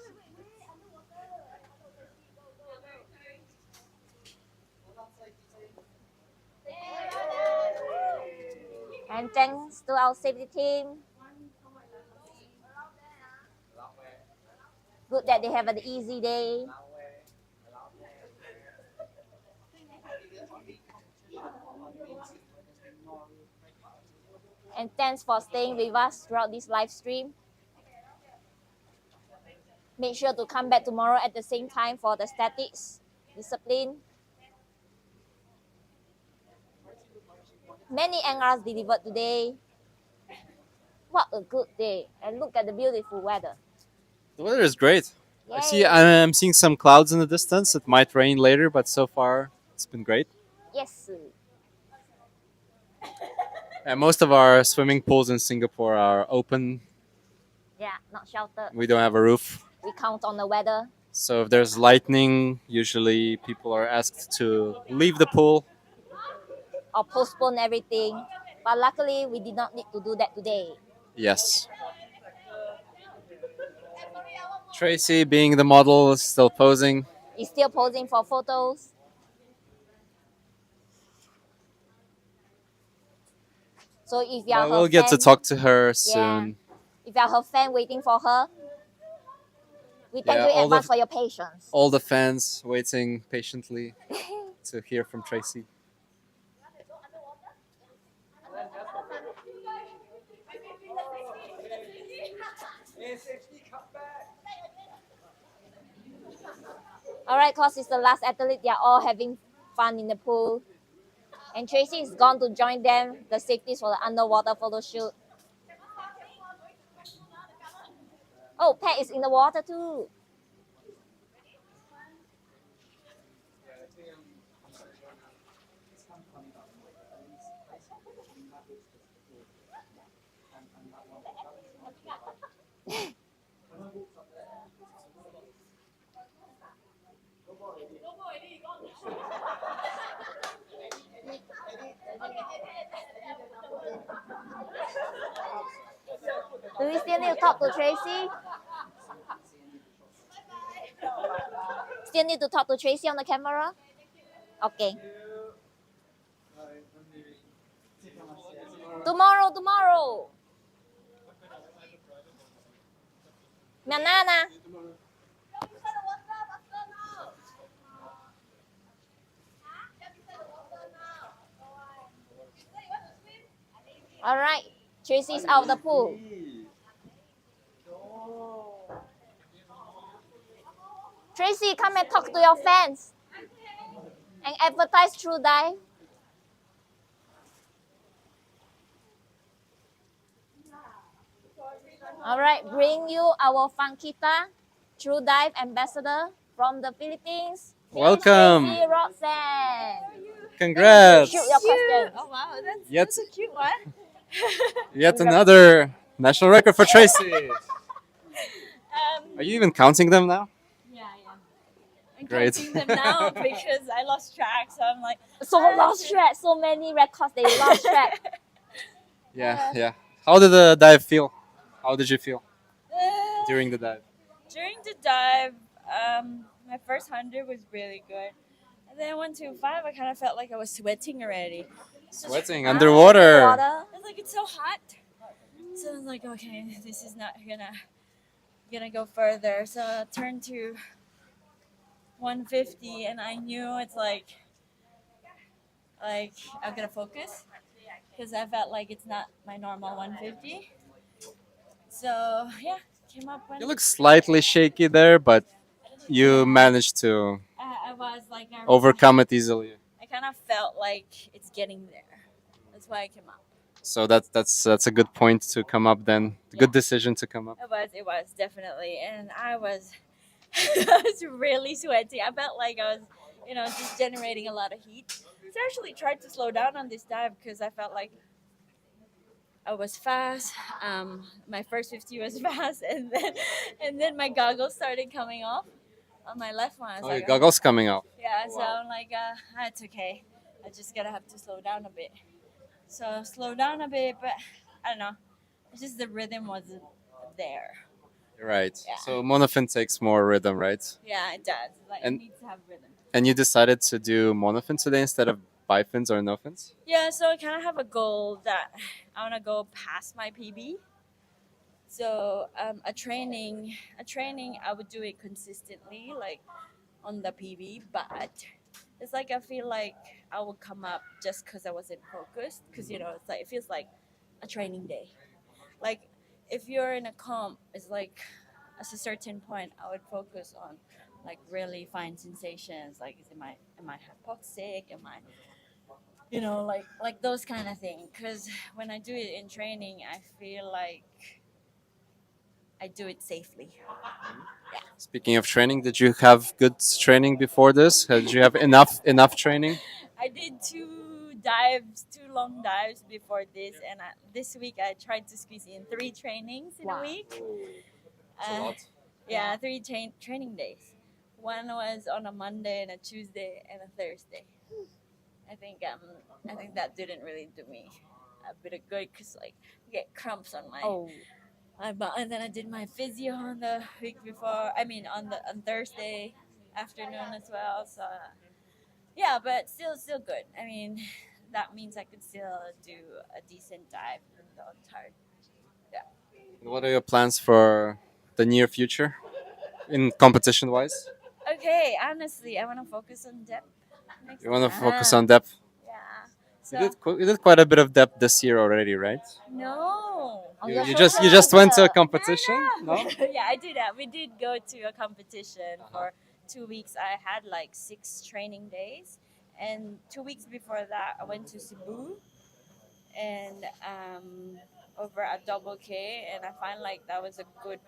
And thanks to our safety team. Good that they have an easy day. And thanks for staying with us throughout this live stream. Make sure to come back tomorrow at the same time for the statics discipline. Many NRs delivered today. What a good day. And look at the beautiful weather. The weather is great. Yay. I'm seeing some clouds in the distance. It might rain later, but so far it's been great. Yes. And most of our swimming pools in Singapore are open. Yeah, not sheltered. We don't have a roof. We count on the weather. So if there's lightning, usually people are asked to leave the pool. Or postpone everything. But luckily, we did not need to do that today. Yes. Tracy, being the model, is still posing. Is still posing for photos. So if you are But her we'll get to fan, talk to her yeah. soon. If you are her fan waiting for her, we thank Yeah, you in all advance the for your patience. all the fans waiting patiently to hear from Tracy. All right, cause it's the last athlete. They are all having fun in the pool, and Tracy is gone to join them. The safeties for the underwater photo shoot. Oh, Pat is in the water too. Do we still need to talk to Tracy? Still need to talk to Tracy on the camera? Okay. Tomorrow. Manana. All right. Tracy's out of the pool. Tracy, come and talk to your fans and advertise True Dive. All right, bring you our Funkita True Dive ambassador from the Philippines. Welcome. Tracy Roxanne. Congrats. Shoot your question. Oh wow, Yet, that's a cute one. yet another national record for Tracy. Are you even counting them now? Yeah. I'm Great. counting them now because I lost track, so I'm like, So lost track, so many records they lost track. Yeah. How did the dive feel? How did you feel during the dive? During the dive, my first 100 was really good. And then 125, I kind of felt like I was sweating already. Sweating underwater. Water. It's like it's so hot. So I was like, okay, this is not gonna go further. So I turned to 150, and I knew it's like I'm gonna focus because I felt like it's not my normal 150. So yeah, came up when You look slightly shaky there, but you managed to I was like overcome it easily. I kind of felt like it's getting there. That's why I came up. So that's a good point to come up then. Good decision to come up. It was definitely, and I was I was really sweaty. I felt like I was, just generating a lot of heat. So I actually tried to slow down on this dive because I felt like I was fast. My first 50 was fast, and then my goggles started coming off on my left one. I was Oh, like, your goggles coming out. yeah. So I'm like, it's okay. I just gotta have to slow down a bit. So slow down a bit, but I don't know. It's just the rhythm wasn't there. Right. Yeah. So monofin takes more rhythm, right? Yeah, it does. Like And- it needs to have rhythm. And you decided to do monofin today instead of bifins or no fins? Yeah, so I kind of have a goal that I want to go past my PB. So a training, I would do it consistently, like on the PB. But it's like I feel like I would come up just because I wasn't focused. Because it's like it feels like a training day. Like if you're in a comp, it's like at a certain point I would focus on like really fine sensations. Like am I hypoxic? Am I like those kind of things. Because when I do it in training, I feel like I do it safely. Speaking of training, did you have good training before this? Did you have enough training? I did two long dives before this, and this week I tried to squeeze in 3 trainings in a week. a lot. Yeah, 3 training days. One was on a Monday and a Tuesday and a Thursday. I think that didn't really do me a bit of good because like I get cramps on my And then I did my physio on the week before. I mean, on Thursday afternoon as well. So yeah, but still good. I mean, that means I could still do a decent dive even though it's hard. Yeah. What are your plans for the near future, in competition wise? Okay, honestly, I want to focus on depth. Next You want to year. focus on depth. Yeah. You So did you did quite a bit of depth this year already, right? no. On You, your you shoulder just went to a as well. competition, no? Yeah, I did that. We did go to a competition for 2 weeks. I had like 6 training days, and 2 weeks before that, I went to Cebu and over at Double K, and I find like that was a good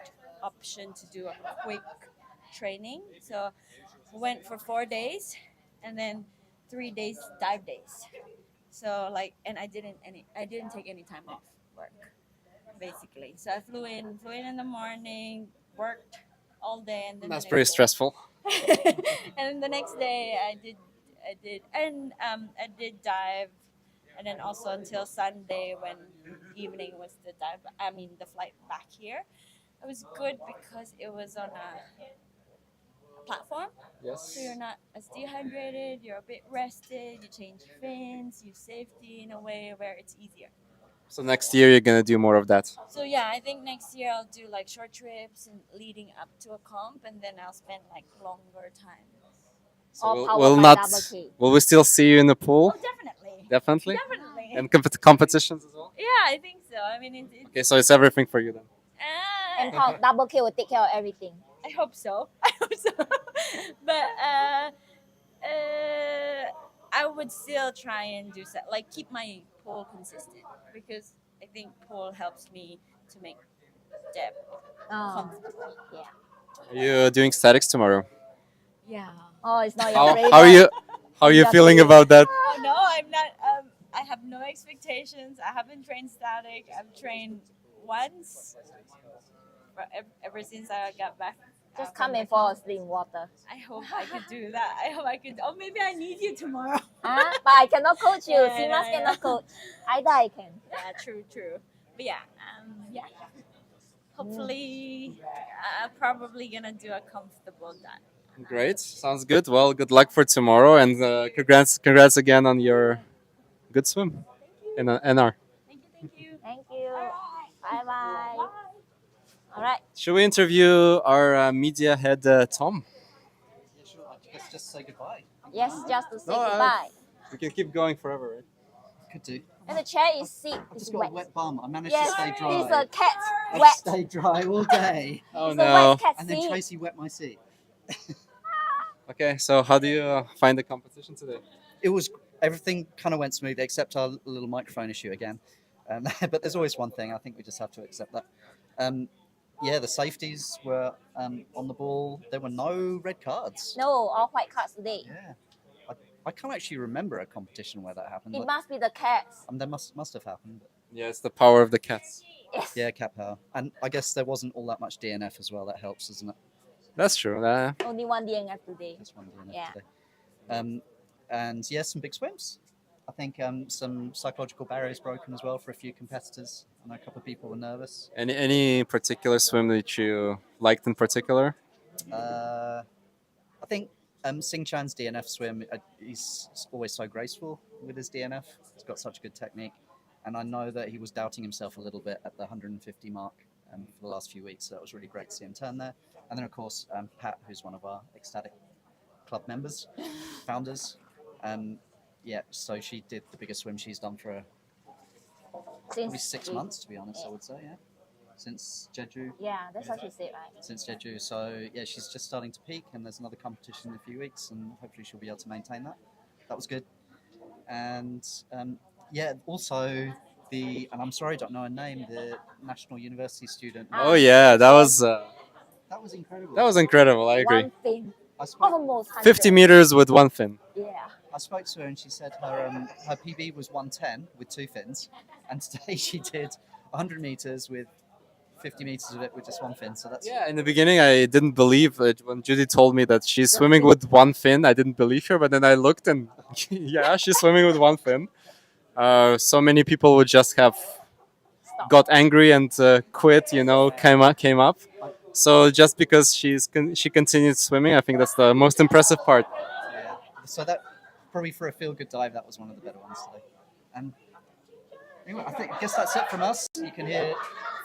option to do a quick training. So went for 4 days, and then 3 days dive days. So like, and I didn't take any time off work basically. So I flew in the morning, worked all day, and then That's the pretty next stressful. day, and then the next day I did dive, and then also until Sunday when evening was the dive. I mean the flight back here. It was good because it was on a platform, Yes. so you're not as dehydrated. You're a bit rested. You change fins. You safety in a way where it's easier. So next year you're gonna do more of that. So yeah, I think next year I'll do like short trips and leading up to a comp, and then I'll spend like longer time. So All we'll, powered we'll by not. Double K. Will we still see you in the pool? Oh, definitely. Definitely. Definitely. And competitions as well. Yeah, I think so. I mean, it's Okay, so it's everything for you then. And Double K will take care of everything. I hope so. I hope so. But I would still try and do like keep my pool consistent, because I think pool helps me to make depth comfortable. Yeah. Are you doing statics tomorrow? Yeah. Oh, it's not How, your favorite. how are you? How are you Just feeling kidding. about that? Oh no, I'm not. I have no expectations. I haven't trained static. I've trained once, ever since I got back. Just from come and the fall camp. asleep in water. I hope I could do that. I hope I could. Oh, maybe I need you tomorrow. But I cannot coach you. Yeah, CMAS yeah. cannot coach. Either I can. Yeah, true. But yeah. Hopefully, I'm probably gonna do a comfortable dive. Great, sounds good. Well, good luck for tomorrow, and congrats again on your good swim in NR. Thank you. Thank you. Bye bye. All right. Should we interview our media head, Tom? Yeah, sure. Let's just say goodbye. Yes, just to say No, goodbye. We can keep going forever, right? Could do. And the chair is seat I've is just got wet. a wet bum. I managed Yes, to stay dry. it's a cat's I've wet. stayed dry all day. Oh It's a no. wet cat And then seat. Tracy wet my seat. Okay, so how do you find the competition today? It was everything kind of went smoothly except our little microphone issue again. But there's always one thing. I think we just have to accept that. Yeah, the safeties were on the ball. There were no red cards. No, all white cards today. Yeah, I can't actually remember a competition where that happened. It But, must be the cats. there must have happened. But Yeah, it's the power of the cats. Yes. yeah, cat power, and I guess there wasn't all that much DNF as well. That helps, doesn't it? That's true. Only one DNF today. Just one DNF Yeah. today. And yeah, some big swims. I think some psychological barriers broken as well for a few competitors. I know a couple of people were nervous. Any particular swim that you liked in particular? I think Sing Chan's DNF swim, he's always so graceful with his DNF. He's got such good technique. And I know that he was doubting himself a little bit at the 150 mark for the last few weeks. So that was really great to see him turn there. And then, of course, Pat, who's one of our ecstatic club members, founders. Yeah, so she did the biggest swim she's done for probably 6 months, to be honest, I would say, yeah. Since Jeju. Yeah, that's what she said, right? Since Jeju. So, yeah, she's just starting to peak, and there's another competition in a few weeks, and hopefully she'll be able to maintain that. That was good. And, yeah, also and I'm sorry I don't know her name, the National University student. Oh yeah, that was That was incredible. I agree. One thing. I spoke, Almost 100. 50 meters with one fin. Yeah. I spoke to her and she said her PB was 110 with 2 fins, and today she did 100 meters with 50 meters of it with just 1 fin. So that's Yeah, in the beginning I didn't believe it when Judy told me that she's swimming with one fin. I didn't believe her, but then I looked and yeah, she's swimming with one fin. So many people would just have got angry and quit. You know, came up. So just because she continued swimming, I think that's the most impressive part. Yeah. So that probably for a feel good dive, that was one of the better ones today. And anyway, I guess that's it from us. You can hear.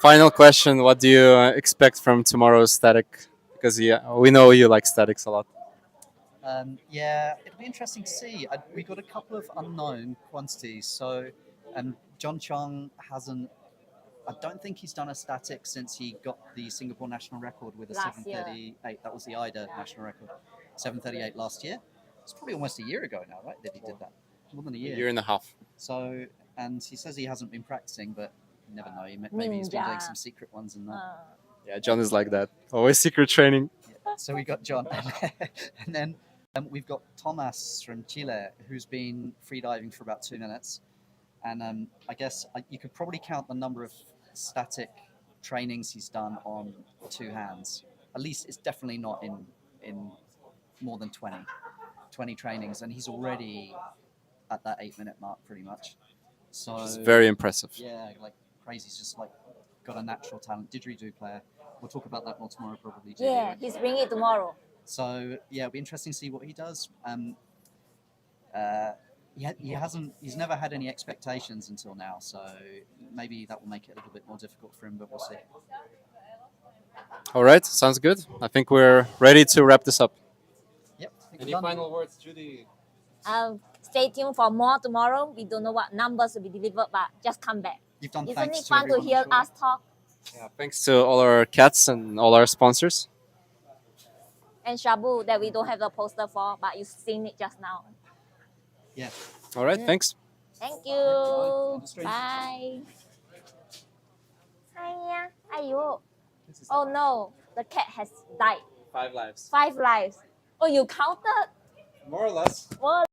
Final question: what do you expect from tomorrow's static? Because we know you like statics a lot. Yeah, it'll be interesting to see. We got a couple of unknown quantities. So, John Chung hasn't. I don't think he's done a static since he got the Singapore national record with a Last year. 7:38. That was the IDA national record, 7:38 last year. It's probably almost a year ago now, right? That he did that. More than a A year. year and a half. So, and he says he hasn't been practicing, but you never know. Maybe he's been doing Ninja. some secret ones and that. Yeah, John is like that. Always secret training. So we got John, and then we've got Thomas from Chile, who's been freediving for about 2 minutes, and I guess you could probably count the number of static trainings he's done on 2 hands. At least it's definitely not in more than 20 trainings, and he's already at that 8-minute mark pretty much. So It's very impressive. yeah, like crazy. He's just like got a natural talent. Didgeridoo player. We'll talk about that more tomorrow probably. JD, Yeah, right? he's bringing it tomorrow. So yeah, it'll be interesting to see what he does. He's never had any expectations until now, so maybe that will make it a little bit more difficult for him, but we'll see. All right, sounds good. I think we're ready to wrap this up. Yep. Any final words, Judy? Stay tuned for more tomorrow. We don't know what numbers will be delivered, but just come back. You've done Isn't thanks it to fun to everyone, hear I'm sure. us talk? Yeah, thanks to all our cats and all our sponsors. And Shabu that we don't have the poster for, but you've seen it just now. Yeah. All right, thanks. Thank you. On the stream. Bye. Hiya. Ayo. Oh no, the cat has died. 5 lives. 5 lives. Oh, you counted? More or less. More